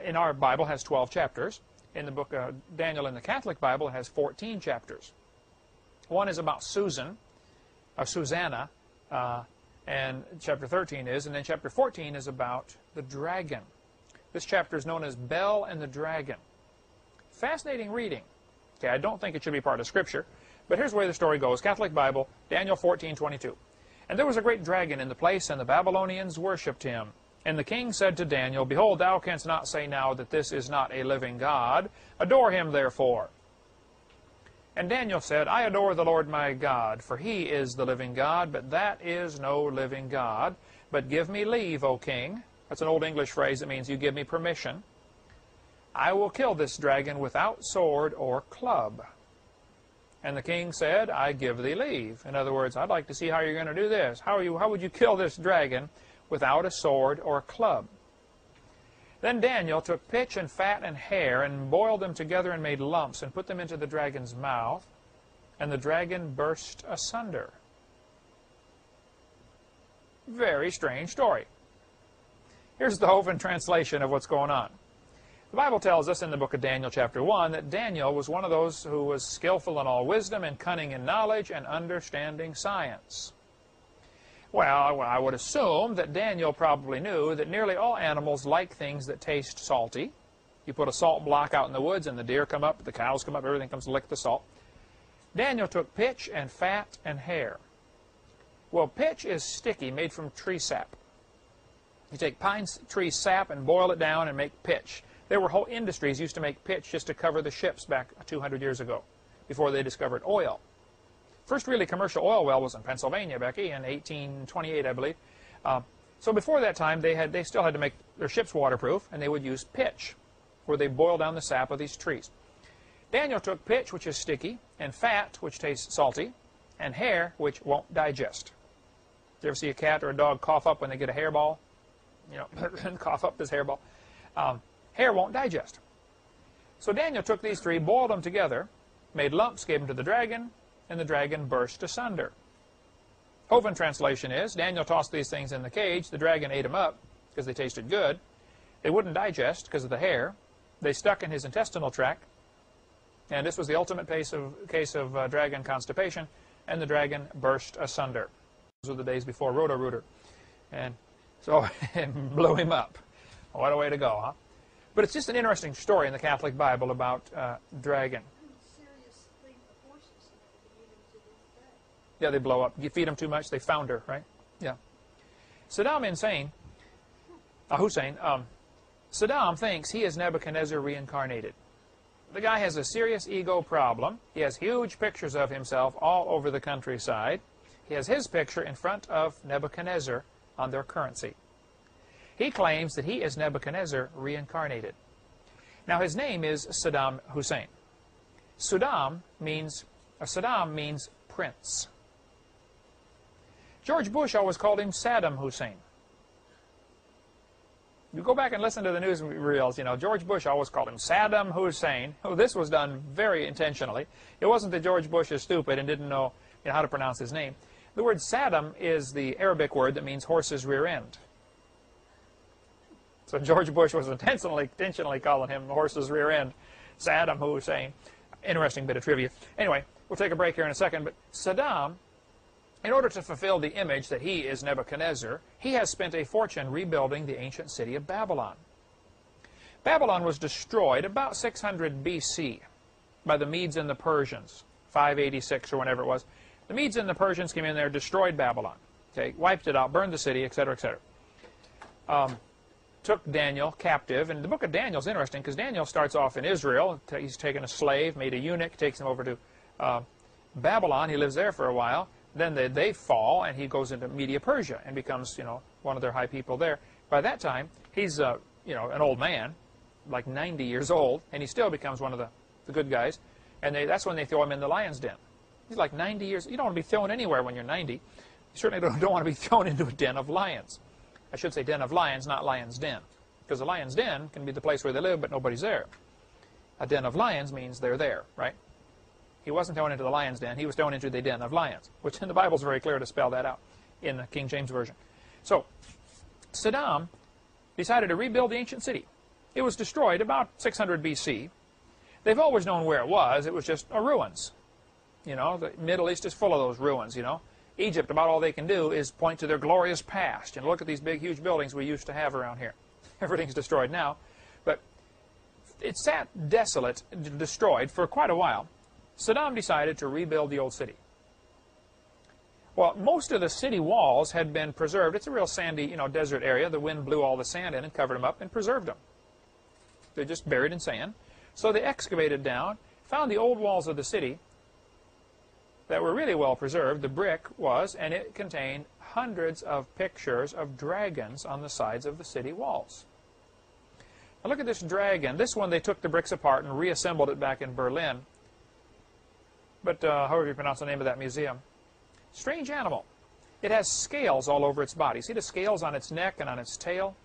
in our Bible has 12 chapters. In the book of Daniel in the Catholic Bible, it has 14 chapters. One is about Susanna, and chapter 13 is, and then chapter 14 is about the dragon. This chapter is known as Bel and the Dragon. Fascinating reading. Okay, I don't think it should be part of Scripture, but here's the way the story goes. Catholic Bible, Daniel 14:22. And there was a great dragon in the place, and the Babylonians worshipped him. And the king said to Daniel, behold, thou canst not say now that this is not a living God. Adore him, therefore. And Daniel said, I adore the Lord my God, for he is the living God, but that is no living God. But give me leave, O king. That's an old English phrase that means you give me permission. I will kill this dragon without sword or club. And the king said, I give thee leave. In other words, I'd like to see how you're going to do this. How would you kill this dragon without a sword or a club? Then Daniel took pitch and fat and hair and boiled them together and made lumps and put them into the dragon's mouth, and the dragon burst asunder. Very strange story. Here's the Hovind translation of what's going on. The Bible tells us in the book of Daniel chapter 1 that Daniel was one of those who was skillful in all wisdom and cunning in knowledge and understanding science. Well, I would assume that Daniel probably knew that nearly all animals like things that taste salty. You put a salt block out in the woods and the deer come up, the cows come up, everything comes to lick the salt. Daniel took pitch and fat and hair. Well, pitch is sticky, made from tree sap. You take pine tree sap and boil it down and make pitch. There were whole industries used to make pitch just to cover the ships back 200 years ago, before they discovered oil. First really commercial oil well was in Pennsylvania, Becky, in 1828, I believe. So before that time, they still had to make their ships waterproof, and they would use pitch, where they boil down the sap of these trees. Daniel took pitch, which is sticky, and fat, which tastes salty, and hair, which won't digest. Do you ever see a cat or a dog cough up when they get a hairball? You know, cough up this hairball. Hair won't digest. So Daniel took these 3, boiled them together, made lumps, gave them to the dragon, and the dragon burst asunder. Hovind translation is, Daniel tossed these things in the cage, the dragon ate them up because they tasted good. They wouldn't digest because of the hair. They stuck in his intestinal tract, and this was the ultimate case of dragon constipation, and the dragon burst asunder. Those were the days before Roto-Rooter. And so it blew him up. What a way to go, huh? But it's just an interesting story in the Catholic Bible about dragon. Yeah, they blow up. You feed them too much, they founder, right? Yeah. Saddam Hussein, Saddam thinks he is Nebuchadnezzar reincarnated. The guy has a serious ego problem. He has huge pictures of himself all over the countryside. He has his picture in front of Nebuchadnezzar on their currency. He claims that he is Nebuchadnezzar reincarnated. Now his name is Saddam Hussein. Saddam means prince. George Bush always called him Saddam Hussein. You go back and listen to the newsreels, you know, George Bush always called him Saddam Hussein. Oh, this was done very intentionally. It wasn't that George Bush is stupid and didn't know, how to pronounce his name. The word Saddam is the Arabic word that means horse's rear end. So George Bush was intentionally calling him horse's rear end, Saddam Hussein. Interesting bit of trivia. Anyway, we'll take a break here in a second, but Saddam, in order to fulfill the image that he is Nebuchadnezzar, he has spent a fortune rebuilding the ancient city of Babylon. Babylon was destroyed about 600 BC by the Medes and the Persians, 586 or whenever it was. The Medes and the Persians came in there, destroyed Babylon, okay, wiped it out, burned the city, etc., etc. Took Daniel captive, and the book of Daniel is interesting because Daniel starts off in Israel. He's taken a slave, made a eunuch, takes him over to Babylon. He lives there for a while. Then they fall, and he goes into Media Persia and becomes, one of their high people there. By that time, he's, an old man, like 90 years old, and he still becomes one of the good guys. And that's when they throw him in the lion's den. He's like 90 years. You don't want to be thrown anywhere when you're 90. You certainly don't want to be thrown into a den of lions. I should say den of lions, not lion's den. Because a lion's den can be the place where they live, but nobody's there. A den of lions means they're there, right? He wasn't thrown into the lion's den. He was thrown into the den of lions, which in the Bible is very clear to spell that out in the King James Version. So, Saddam decided to rebuild the ancient city. It was destroyed about 600 BC. They've always known where it was. It was just ruins. The Middle East is full of those ruins, Egypt, about all they can do is point to their glorious past and look at these big, huge buildings we used to have around here. Everything's destroyed now. But it sat desolate, destroyed for quite a while. Saddam decided to rebuild the old city. Well, most of the city walls had been preserved. It's a real sandy, desert area. The wind blew all the sand in and covered them up and preserved them. They're just buried in sand. So they excavated down, found the old walls of the city that were really well preserved. The brick was, and it contained hundreds of pictures of dragons on the sides of the city walls. Now look at this dragon. This one, they took the bricks apart and reassembled it back in Berlin. But however you pronounce the name of that museum. Strange animal. It has scales all over its body. See the scales on its neck and on its tail?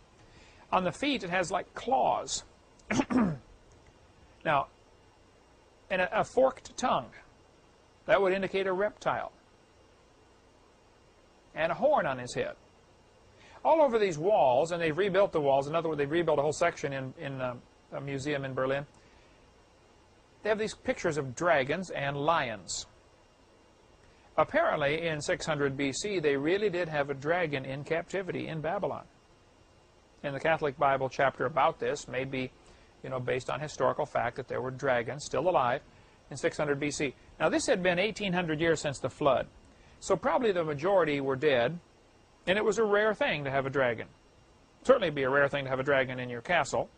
On the feet, it has like claws. Now, and a forked tongue. That would indicate a reptile. And a horn on his head. All over these walls, and they've rebuilt the walls. In other words, they've rebuilt a whole section in a museum in Berlin. They have these pictures of dragons and lions. Apparently, in 600 BC, they really did have a dragon in captivity in Babylon. In the Catholic Bible chapter about this, may be, based on historical fact that there were dragons still alive in 600 BC. Now, this had been 1,800 years since the flood. So probably the majority were dead, and it was a rare thing to have a dragon. Certainly be a rare thing to have a dragon in your castle.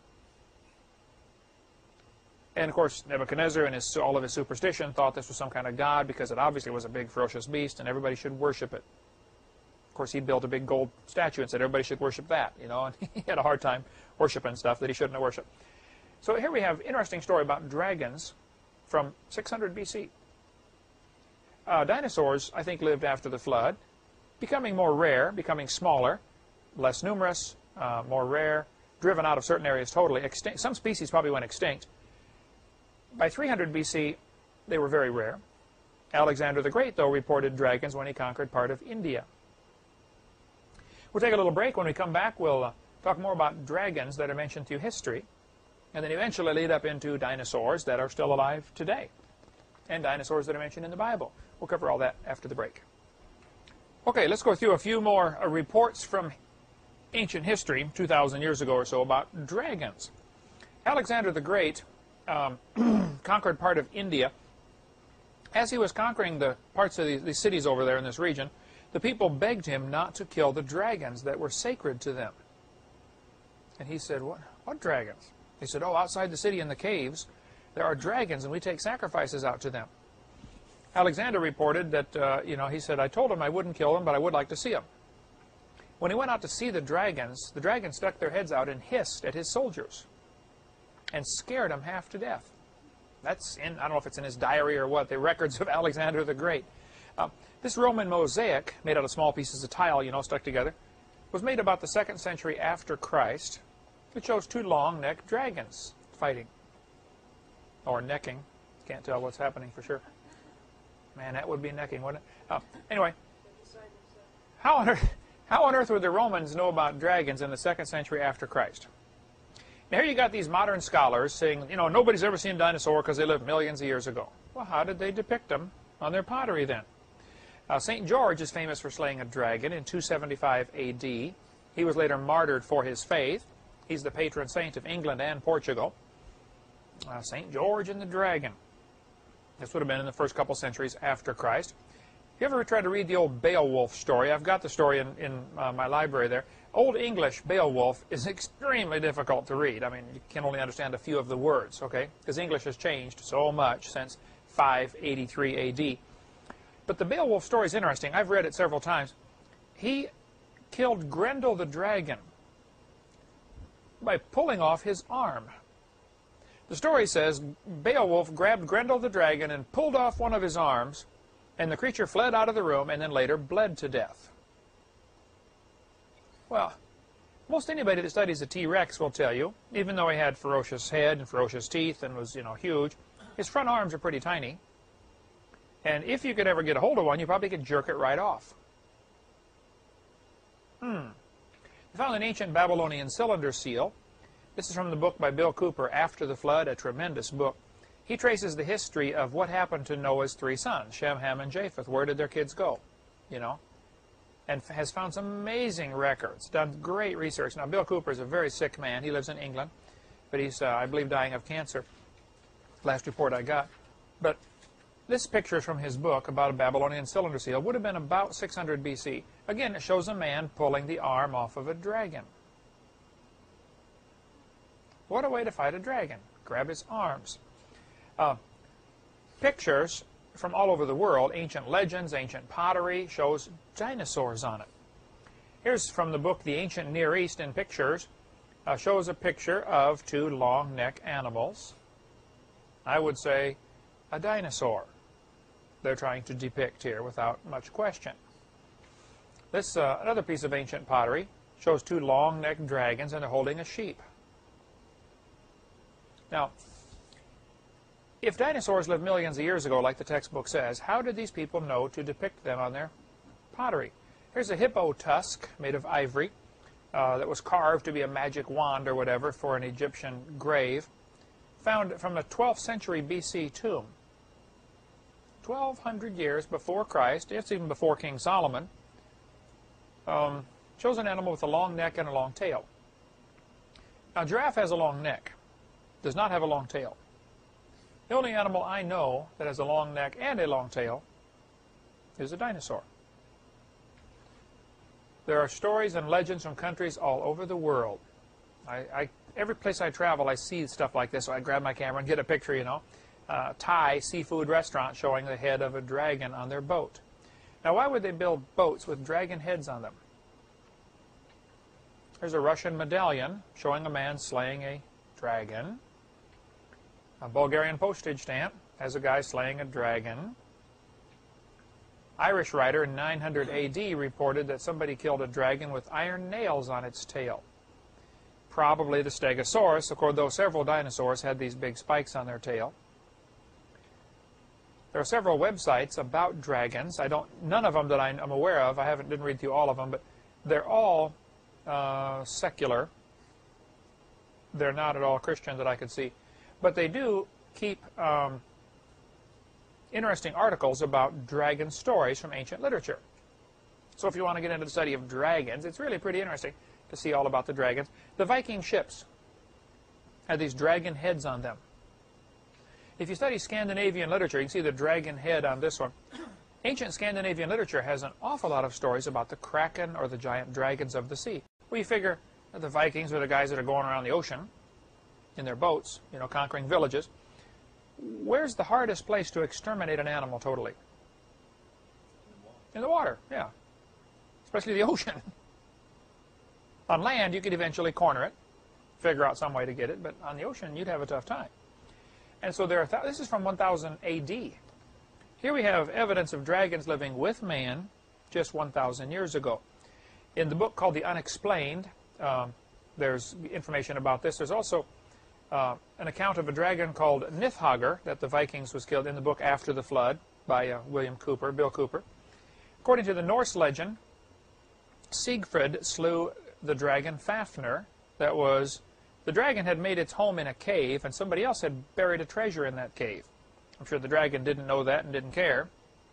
And, of course, Nebuchadnezzar and all of his superstition thought this was some kind of god because it obviously was a big, ferocious beast, and everybody should worship it. Of course, he built a big gold statue and said everybody should worship that, and he had a hard time worshiping stuff that he shouldn't have worshipped. So here we have an interesting story about dragons from 600 BC. Dinosaurs, I think, lived after the flood, becoming more rare, becoming smaller, less numerous, more rare, driven out of certain areas totally. Extinct. Some species probably went extinct. By 300 BC, they were very rare. Alexander the Great, though, reported dragons when he conquered part of India. We'll take a little break. When we come back, we'll talk more about dragons that are mentioned through history, and then eventually lead up into dinosaurs that are still alive today, and dinosaurs that are mentioned in the Bible. We'll cover all that after the break. Okay, let's go through a few more reports from ancient history, 2,000 years ago or so, about dragons. Alexander the Great conquered part of India. As he was conquering the parts of these cities over there in this region, the people begged him not to kill the dragons that were sacred to them. And he said, what dragons? They said, oh, outside the city in the caves, there are dragons, and we take sacrifices out to them. Alexander reported that, he said, I told him I wouldn't kill them, but I would like to see them. When he went out to see the dragons stuck their heads out and hissed at his soldiers. and scared them half to death. That's in, I don't know if it's in his diary or what, the records of Alexander the Great. This Roman mosaic, made out of small pieces of tile, you know, stuck together, was made about the 2nd century after Christ. It shows 2 long-necked dragons fighting. Or necking. Can't tell what's happening for sure. Man, that would be necking, wouldn't it? Anyway, how on earth would the Romans know about dragons in the 2nd century after Christ? Now here you got these modern scholars saying, you know, nobody's ever seen a dinosaur because they lived millions of years ago. Well, how did they depict them on their pottery then? St. George is famous for slaying a dragon in 275 AD. He was later martyred for his faith. He's the patron saint of England and Portugal. St. George and the dragon. This would have been in the first couple centuries after Christ. If you ever tried to read the old Beowulf story, I've got the story in my library there. Old English Beowulf is extremely difficult to read. I mean, you can only understand a few of the words, okay? Because English has changed so much since 583 AD. But the Beowulf story is interesting. I've read it several times. He killed Grendel the dragon by pulling off his arm. The story says Beowulf grabbed Grendel the dragon and pulled off one of his arms, and the creature fled out of the room and then later bled to death. Well, most anybody that studies a T-Rex will tell you, even though he had ferocious head and ferocious teeth and was, you know, huge, his front arms are pretty tiny. And if you could ever get a hold of one, you probably could jerk it right off. They found an ancient Babylonian cylinder seal. This is from the book by Bill Cooper, After the Flood, a tremendous book. He traces the history of what happened to Noah's 3 sons, Shem, Ham, and Japheth. Where did their kids go? You know? And has found some amazing records, done great research. Now, Bill Cooper is a very sick man. He lives in England, but he's, I believe, dying of cancer. Last report I got. But this picture is from his book about a Babylonian cylinder seal. Would have been about 600 BC. Again, it shows a man pulling the arm off of a dragon. What a way to fight a dragon. Grab his arms. Pictures from all over the world, ancient legends, ancient pottery, shows dinosaurs on it. Here's from the book The Ancient Near East in Pictures. Shows a picture of 2 long-necked animals. I would say a dinosaur they're trying to depict here without much question. This another piece of ancient pottery shows 2 long-necked dragons and they're holding a sheep. Now, if dinosaurs lived millions of years ago, like the textbook says, how did these people know to depict them on their pottery? Here's a hippo tusk made of ivory that was carved to be a magic wand or whatever for an Egyptian grave, found from a 12th century BC tomb. 1,200 years before Christ, it's even before King Solomon, shows an animal with a long neck and a long tail. Now, giraffe has a long neck, does not have a long tail. The only animal I know that has a long neck and a long tail is a dinosaur. There are stories and legends from countries all over the world. Every place I travel, I see stuff like this, so I grab my camera and get a picture, you know. Thai seafood restaurant showing the head of a dragon on their boat. Now, why would they build boats with dragon heads on them? There's a Russian medallion showing a man slaying a dragon. A Bulgarian postage stamp has a guy slaying a dragon. Irish writer in 900 AD reported that somebody killed a dragon with iron nails on its tail. Probably the Stegosaurus, although several dinosaurs had these big spikes on their tail. There are several websites about dragons. None of them that I'm aware of. Didn't read through all of them, but they're all secular. They're not at all Christian that I could see. But they do keep interesting articles about dragon stories from ancient literature. So if you want to get into the study of dragons, it's really pretty interesting to see all about the dragons. The Viking ships had these dragon heads on them. If you study Scandinavian literature, you can see the dragon head on this one. Ancient Scandinavian literature has an awful lot of stories about the kraken or the giant dragons of the sea. Well, you figure that the Vikings are the guys that are going around the ocean in their boats, you know, conquering villages. Where's the hardest place to exterminate an animal totally? In the water, yeah. Especially the ocean. On land, you could eventually corner it. figure out some way to get it, but on the ocean you'd have a tough time. And so there are this is from 1000 AD. Here we have evidence of dragons living with man just 1,000 years ago. In the book called The Unexplained, there's information about this. There's also an account of a dragon called Nithhagar that the Vikings was killed in the book After the Flood by Bill Cooper. According to the Norse legend, Siegfried slew the dragon Fafnir. The dragon had made its home in a cave, and somebody else had buried a treasure in that cave. I'm sure the dragon didn't know that and didn't care,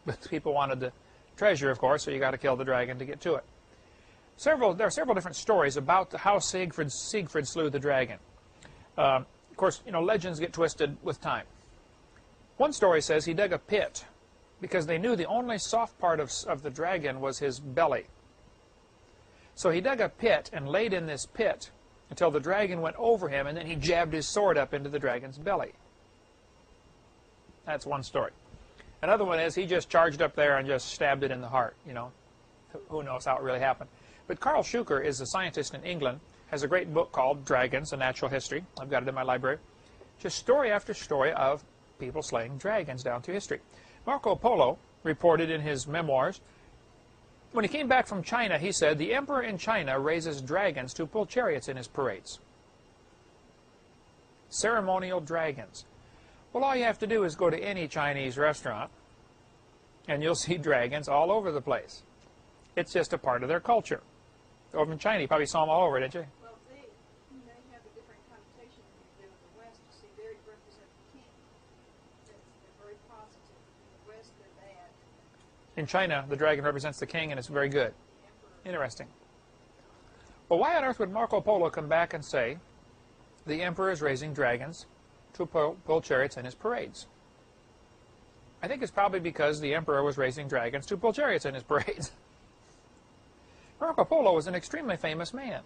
but people wanted the treasure, of course, so you got to kill the dragon to get to it. There are several different stories about how Siegfried slew the dragon. Of course, legends get twisted with time. One story says he dug a pit because they knew the only soft part of the dragon was his belly. So he dug a pit and laid in this pit until the dragon went over him, and then he jabbed his sword up into the dragon's belly. That's one story. Another one is he just charged up there and just stabbed it in the heart. Who knows how it really happened. But Carl Schuker is a scientist in England, has a great book called Dragons, A Natural History. I've got it in my library. Just story after story of people slaying dragons down through history. Marco Polo reported in his memoirs, when he came back from China, he said, the emperor in China raises dragons to pull chariots in his parades. Ceremonial dragons. Well, all you have to do is go to any Chinese restaurant, and you'll see dragons all over the place. It's just a part of their culture. Over in China, you probably saw them all over, didn't you? Well, they have a different connotation than they do in the West. You see, they represent the king. They're very positive. In the West, they're bad. In China, the dragon represents the king, and it's very good. Interesting. Well, why on earth would Marco Polo come back and say the emperor is raising dragons to pull chariots in his parades? I think it's probably because the emperor was raising dragons to pull chariots in his parades. Marco Polo was an extremely famous man.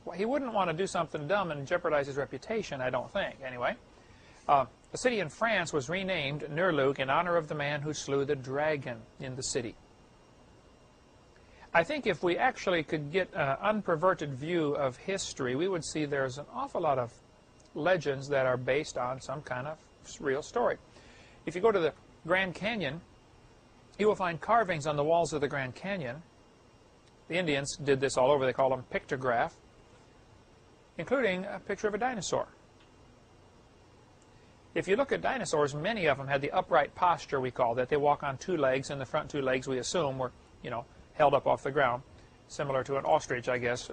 Well, he wouldn't want to do something dumb and jeopardize his reputation, I don't think, anyway. A city in France was renamed Nurlug in honor of the man who slew the dragon in the city. I think if we actually could get an unperverted view of history, we would see there's an awful lot of legends that are based on some kind of real story. If you go to the Grand Canyon, you will find carvings on the walls of the Grand Canyon. The Indians did this all over. They call them pictograph, including a picture of a dinosaur. If you look at dinosaurs, many of them had the upright posture, we call that. They walk on two legs, and the front two legs, we assume, were, held up off the ground, similar to an ostrich, I guess,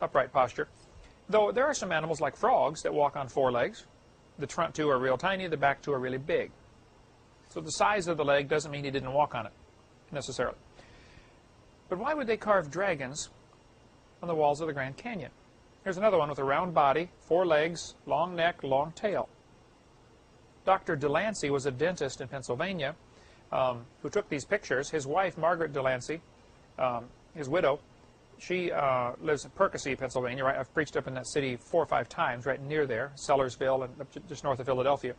upright posture. Though there are some animals like frogs that walk on four legs. The front two are real tiny, the back two are really big. So the size of the leg doesn't mean he didn't walk on it, necessarily. But why would they carve dragons on the walls of the Grand Canyon? Here's another one with a round body, four legs, long neck, long tail. Dr. Delancey was a dentist in Pennsylvania who took these pictures. His wife, Margaret Delancey, his widow, she lives in Percy, Pennsylvania. Right? I've preached up in that city 4 or 5 times, right near there, Sellersville, and just north of Philadelphia.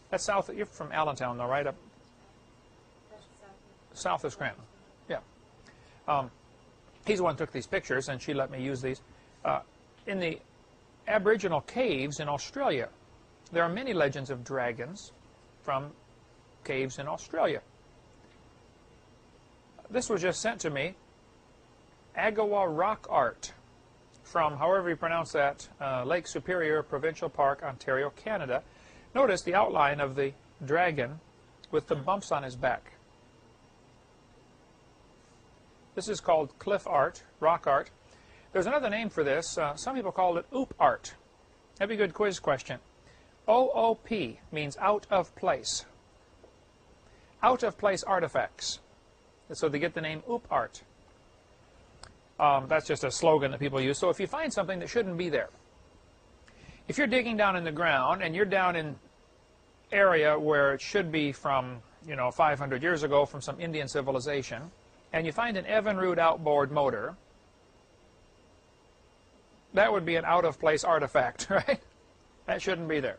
That's south. You're from Allentown, though, right? Up south of Scranton. Yeah. He's the one who took these pictures, and she let me use these. In the Aboriginal caves in Australia, there are many legends of dragons from caves in Australia. This was just sent to me, Agawa Rock Art, from, however you pronounce that, Lake Superior Provincial Park, Ontario, Canada. Notice the outline of the dragon with the bumps on his back. This is called cliff art, rock art. There's another name for this. Some people call it oop art. That'd be a good quiz question. OOP means out of place. Out of place artifacts. So they get the name oop art. That's just a slogan that people use. So if you find something that shouldn't be there, if you're digging down in the ground and you're down in area where it should be from, 500 years ago from some Indian civilization, and you find an Evinrude outboard motor, that would be an out-of-place artifact, right? That shouldn't be there.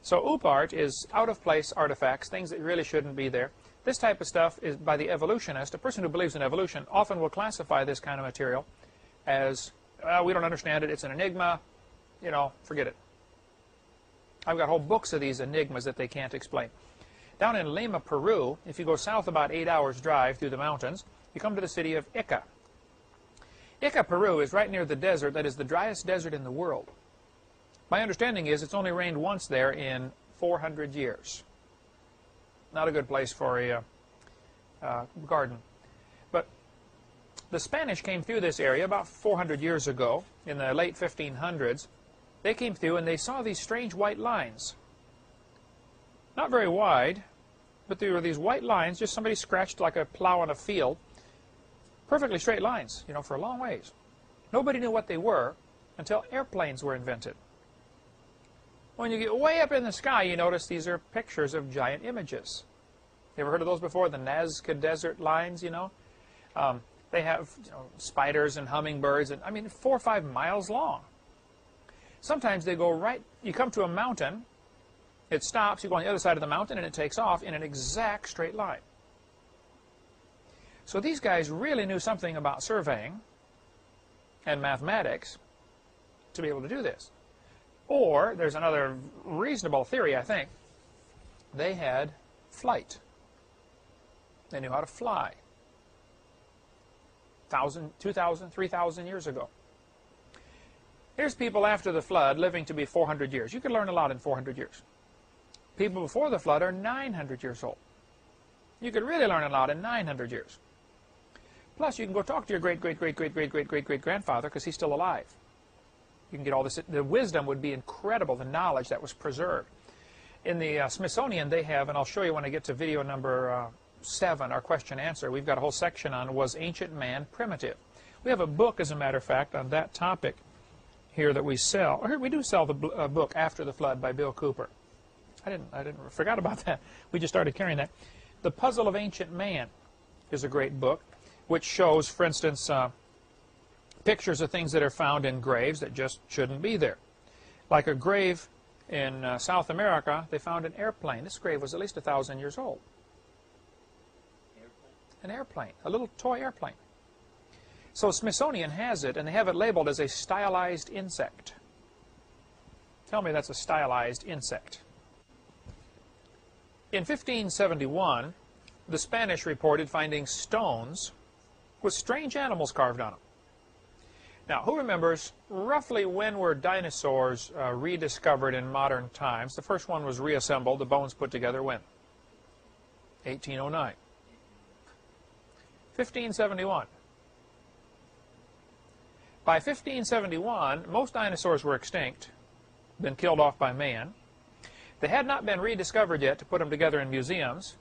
So oop art is out-of-place artifacts, things that really shouldn't be there. This type of stuff is by the evolutionist. A person who believes in evolution often will classify this kind of material as we don't understand it, it's an enigma, you know, forget it. I've got whole books of these enigmas that they can't explain. Down in Lima, Peru, if you go south about 8 hours drive through the mountains, you come to the city of Ica. Ica, Peru is right near the desert that is the driest desert in the world. My understanding is it's only rained once there in 400 years. Not a good place for a garden. But the Spanish came through this area about 400 years ago, in the late 1500s. They came through and they saw these strange white lines. Not very wide, but there were these white lines, just somebody scratched like a plow on a field. Perfectly straight lines, you know, for a long ways. Nobody knew what they were until airplanes were invented. When you get way up in the sky, you notice these are pictures of giant images. You ever heard of those before? The Nazca Desert lines, you know? They have, you know, spiders and hummingbirds, and I mean, 4 or 5 miles long. Sometimes they go right, you come to a mountain, it stops, you go on the other side of the mountain, and it takes off in an exact straight line. So these guys really knew something about surveying and mathematics to be able to do this. Or, there's another reasonable theory, I think. They had flight. They knew how to fly. 1,000, 2,000, 3,000 years ago. Here's people after the flood living to be 400 years. You could learn a lot in 400 years. People before the flood are 900 years old. You could really learn a lot in 900 years. Plus, you can go talk to your great-great-great-great-great-great-great-grandfather because he's still alive. You can get all this. The wisdom would be incredible, the knowledge that was preserved. In the Smithsonian, they have, and I'll show you when I get to video number 7, our question-answer, we've got a whole section on, was ancient man primitive? We have a book, as a matter of fact, on that topic here that we sell. Or here we do sell the book After the Flood by Bill Cooper. I forgot about that. We just started carrying that. The Puzzle of Ancient Man is a great book, which shows, for instance, pictures of things that are found in graves that just shouldn't be there. Like a grave in South America, they found an airplane. This grave was at least 1,000 years old. An airplane, a little toy airplane. So Smithsonian has it, and they have it labeled as a stylized insect. Tell me that's a stylized insect. In 1571, the Spanish reported finding stones with strange animals carved on them. Now, who remembers roughly when were dinosaurs rediscovered in modern times? The first one was reassembled, the bones put together when? 1809. 1571. By 1571, most dinosaurs were extinct, been killed off by man. They had not been rediscovered yet to put them together in museums.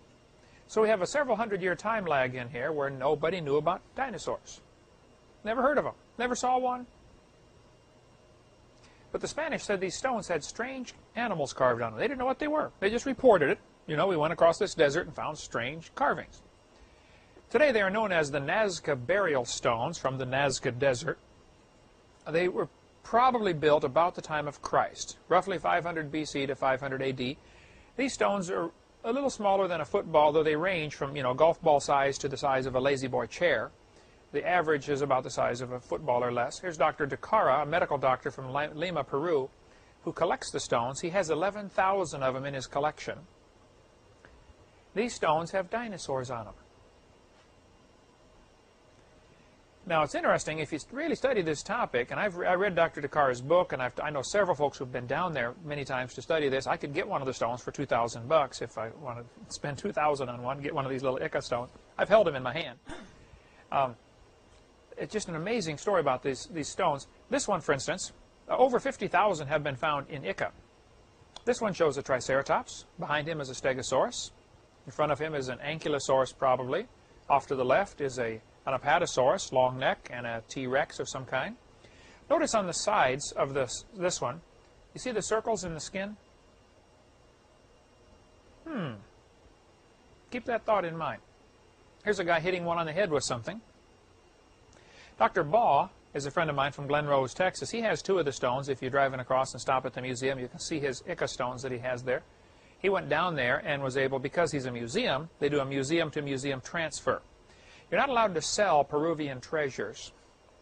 So we have a several hundred-year time lag in here where nobody knew about dinosaurs. Never heard of them. Never saw one. But the Spanish said these stones had strange animals carved on them. They didn't know what they were. They just reported it. You know, we went across this desert and found strange carvings. Today they are known as the Nazca burial stones from the Nazca Desert. They were probably built about the time of Christ, roughly 500 BC to 500 AD. These stones are a little smaller than a football, though they range from, you know, golf ball size to the size of a lazy boy chair. The average is about the size of a football or less. Here's Dr. Decara, a medical doctor from Lima, Peru, who collects the stones. He has 11,000 of them in his collection. These stones have dinosaurs on them. Now, it's interesting, if you really study this topic, and I read Dr. Decara's book, and I know several folks who've been down there many times to study this. I could get one of the stones for $2,000 if I want to spend $2,000 on one, get one of these little Ica stones. I've held them in my hand. It's just an amazing story about these stones. This one, for instance, over 50,000 have been found in Ica. This one shows a Triceratops. Behind him is a Stegosaurus. In front of him is an Ankylosaurus, probably. Off to the left is an Apatosaurus, long neck, and a T-Rex of some kind. Notice on the sides of this one, you see the circles in the skin? Keep that thought in mind. Here's a guy hitting one on the head with something. Dr. Baugh is a friend of mine from Glen Rose, Texas. He has 2 of the stones. If you're driving across and stop at the museum, you can see his Ica stones that he has there. He went down there and was able, because he's a museum, they do a museum-to-museum transfer. You're not allowed to sell Peruvian treasures,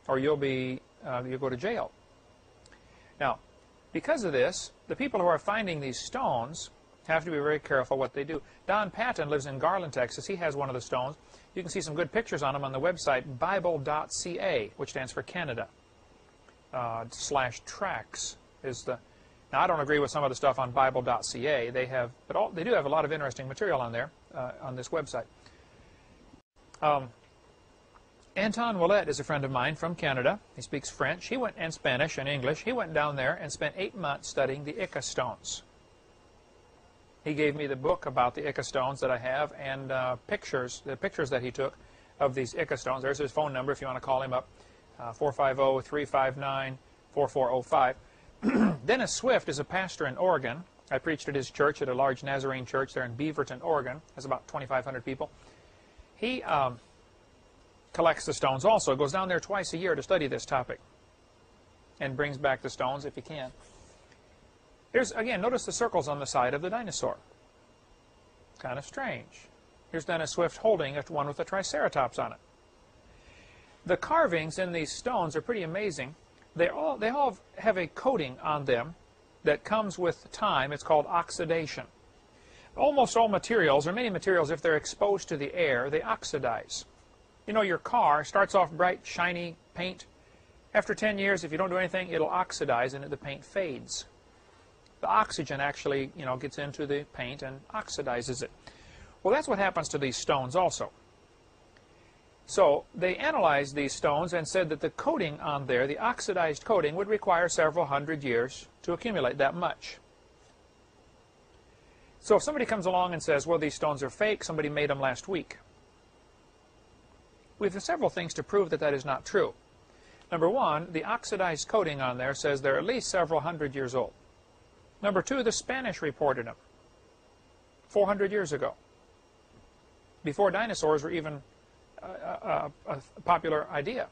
or you'll be you go to jail. Now, because of this, the people who are finding these stones have to be very careful what they do. Don Patton lives in Garland, Texas. He has one of the stones. You can see some good pictures on them on the website bible.ca, which stands for Canada. /tracks is the... Now, I don't agree with some of the stuff on bible.ca. They do have a lot of interesting material on there, on this website. Anton Willett is a friend of mine from Canada. He speaks French. He went, and Spanish and English. He went down there and spent 8 months studying the Ica stones. He gave me the book about the Ica stones that I have, and the pictures that he took of these Ica stones. There's his phone number if you want to call him up, 450-359-4405. Dennis Swift is a pastor in Oregon. I preached at his church, at a large Nazarene church there in Beaverton, Oregon. There's about 2,500 people. He collects the stones also. Goes down there twice a year to study this topic and brings back the stones if he can. Here's, again, notice the circles on the side of the dinosaur. Kind of strange. Here's Dennis Swift holding one with a triceratops on it. The carvings in these stones are pretty amazing. They all have a coating on them that comes with time. It's called oxidation. Almost all materials, or many materials, if they're exposed to the air, they oxidize. You know, your car starts off bright, shiny paint. After 10 years, if you don't do anything, it'll oxidize and the paint fades. The oxygen actually, gets into the paint and oxidizes it. Well, that's what happens to these stones also. So they analyzed these stones and said that the coating on there, the oxidized coating, would require several hundred years to accumulate that much. So if somebody comes along and says, well, these stones are fake, somebody made them last week. We have several things to prove that that is not true. Number one, the oxidized coating on there says they're at least several hundred years old. Number two, the Spanish reported them 400 years ago, before dinosaurs were even a popular idea.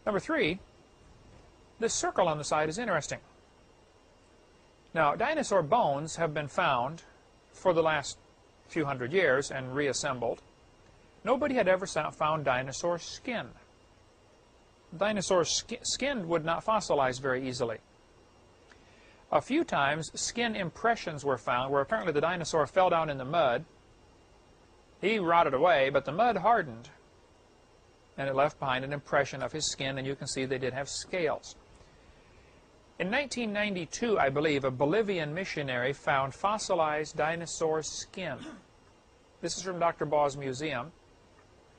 Number three, this circle on the side is interesting. Now, dinosaur bones have been found for the last few hundred years and reassembled. Nobody had ever found dinosaur skin. Dinosaur skin would not fossilize very easily. A few times, skin impressions were found where apparently the dinosaur fell down in the mud. He rotted away, but the mud hardened, and it left behind an impression of his skin, and you can see they did have scales. In 1992, I believe, a Bolivian missionary found fossilized dinosaur skin. This is from Dr. Baugh's museum.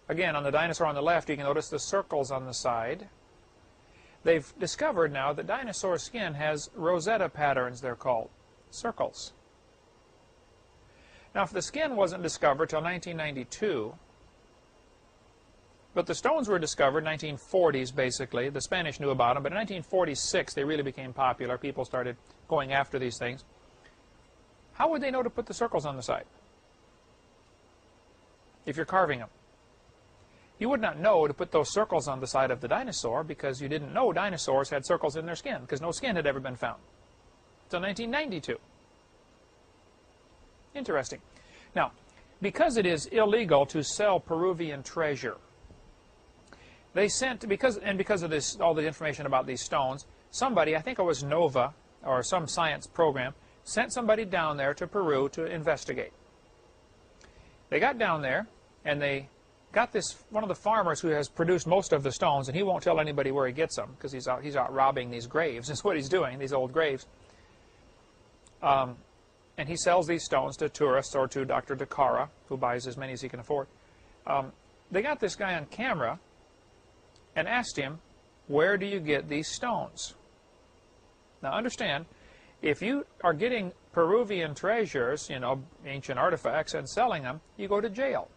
Again, on the dinosaur on the left, you can notice the circles on the side. They've discovered now that dinosaur skin has Rosetta patterns, they're called, circles. Now, if the skin wasn't discovered till 1992, but the stones were discovered in the 1940s, basically. The Spanish knew about them, but in 1946, they really became popular. People started going after these things. How would they know to put the circles on the side if you're carving them? You would not know to put those circles on the side of the dinosaur because you didn't know dinosaurs had circles in their skin, because no skin had ever been found until 1992. Interesting. Now, because it is illegal to sell Peruvian treasure, they sent, because of this, all the information about these stones, somebody, I think it was NOVA or some science program, sent somebody down there to Peru to investigate. They got down there and they got one of the farmers who has produced most of the stones, and he won't tell anybody where he gets them because he's out robbing these graves. That's what he's doing, these old graves. And he sells these stones to tourists or to Dr. DeCara, who buys as many as he can afford. They got this guy on camera and asked him, where do you get these stones? Now understand, if you are getting Peruvian treasures, ancient artifacts, and selling them, you go to jail.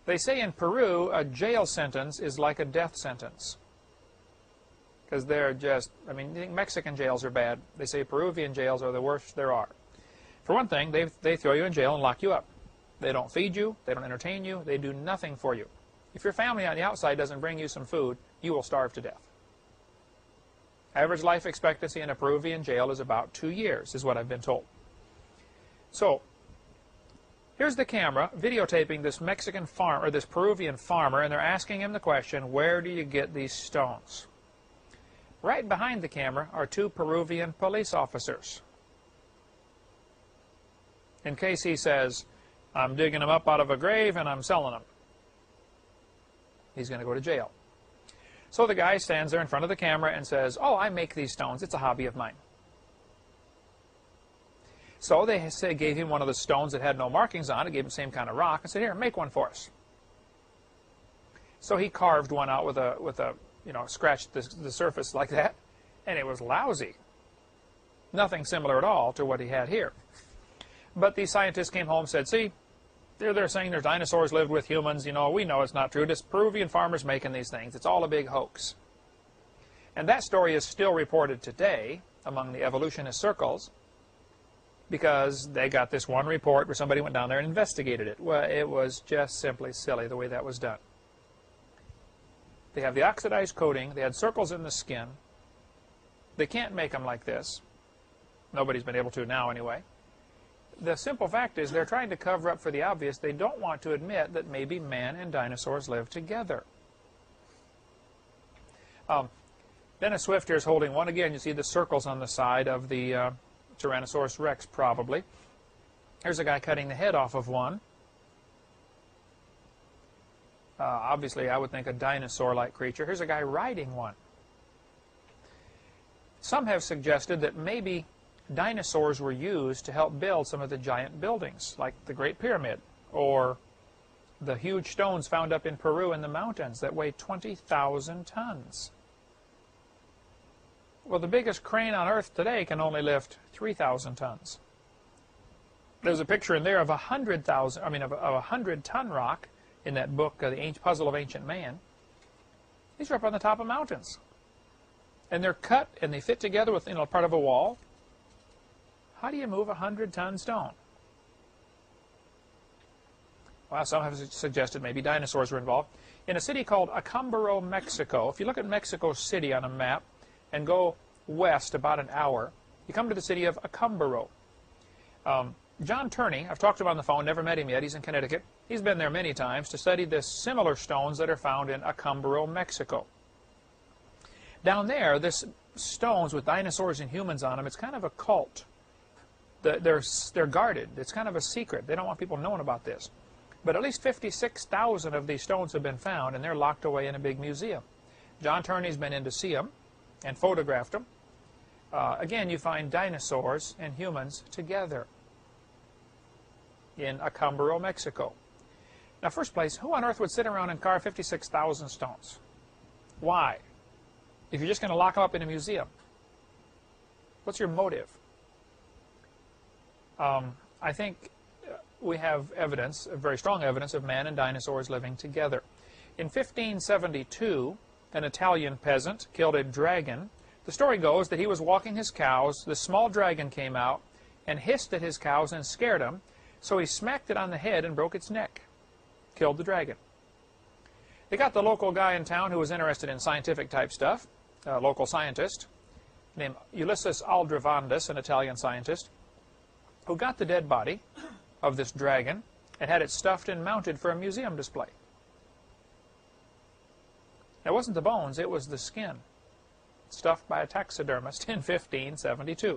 They say in Peru, a jail sentence is like a death sentence. Because they're just, you think Mexican jails are bad. They say Peruvian jails are the worst there are. For one thing, they throw you in jail and lock you up. They don't feed you. They don't entertain you. They do nothing for you. If your family on the outside doesn't bring you some food, you will starve to death. Average life expectancy in a Peruvian jail is about 2 years, is what I've been told. So, Here's the camera videotaping this Mexican farm, or this Peruvian farmer, and they're asking him the question, where do you get these stones? Right behind the camera are two Peruvian police officers. In case he says, I'm digging them up out of a grave and I'm selling them. He's going to go to jail. So the guy stands there in front of the camera and says, oh, I make these stones. It's a hobby of mine. So they gave him one of the stones that had no markings on it, gave him the same kind of rock, and said, here, make one for us. So he carved one out with a scratched the surface like that, and it was lousy. Nothing similar at all to what he had here. But the scientists came home and said, see, they're saying there's dinosaurs lived with humans. You know, we know it's not true. Just Peruvian farmers making these things. It's all a big hoax. And that story is still reported today among the evolutionist circles, because they got this one report where somebody went down there and investigated it. Well, it was just simply silly the way that was done. They have the oxidized coating. They had circles in the skin. They can't make them like this. Nobody's been able to now anyway. The simple fact is they're trying to cover up for the obvious. They don't want to admit that maybe man and dinosaurs lived together. Dennis Swift here is holding one. Again, you see the circles on the side of the Tyrannosaurus Rex, probably. Here's a guy cutting the head off of one. Obviously, I would think a dinosaur-like creature. Here's a guy riding one. Some have suggested that maybe dinosaurs were used to help build some of the giant buildings, like the Great Pyramid, or the huge stones found up in Peru in the mountains that weigh 20,000 tons. Well, the biggest crane on Earth today can only lift 3,000 tons. There's a picture in there of a 100-ton rock in that book, The Puzzle of Ancient Man. These are up on the top of mountains. And they're cut and they fit together with part of a wall. How do you move a 100-ton stone? Well, some have suggested maybe dinosaurs were involved. In a city called Acámbaro, Mexico, if you look at Mexico City on a map and go west about an hour, you come to the city of Acámbaro. John Turney, I've talked to him on the phone, never met him yet, he's in Connecticut. He's been there many times to study the similar stones that are found in Acámbaro, Mexico. Down there, this stones with dinosaurs and humans on them, it's kind of a cult. They're guarded. It's kind of a secret. They don't want people knowing about this. But at least 56,000 of these stones have been found, and they're locked away in a big museum. John Turney's been in to see them and photographed them. Again, you find dinosaurs and humans together in Acámbaro, Mexico. Now, first place, who on earth would sit around and carve 56,000 stones? Why? If you're just going to lock them up in a museum. What's your motive? I think we have evidence, very strong evidence, of man and dinosaurs living together. In 1572, an Italian peasant killed a dragon. The story goes that he was walking his cows, the small dragon came out and hissed at his cows and scared them, so he smacked it on the head and broke its neck, killed the dragon. They got the local guy in town who was interested in scientific type stuff, a local scientist named Ulysses Aldrovandus, an Italian scientist, who got the dead body of this dragon and had it stuffed and mounted for a museum display. It wasn't the bones, it was the skin, stuffed by a taxidermist in 1572.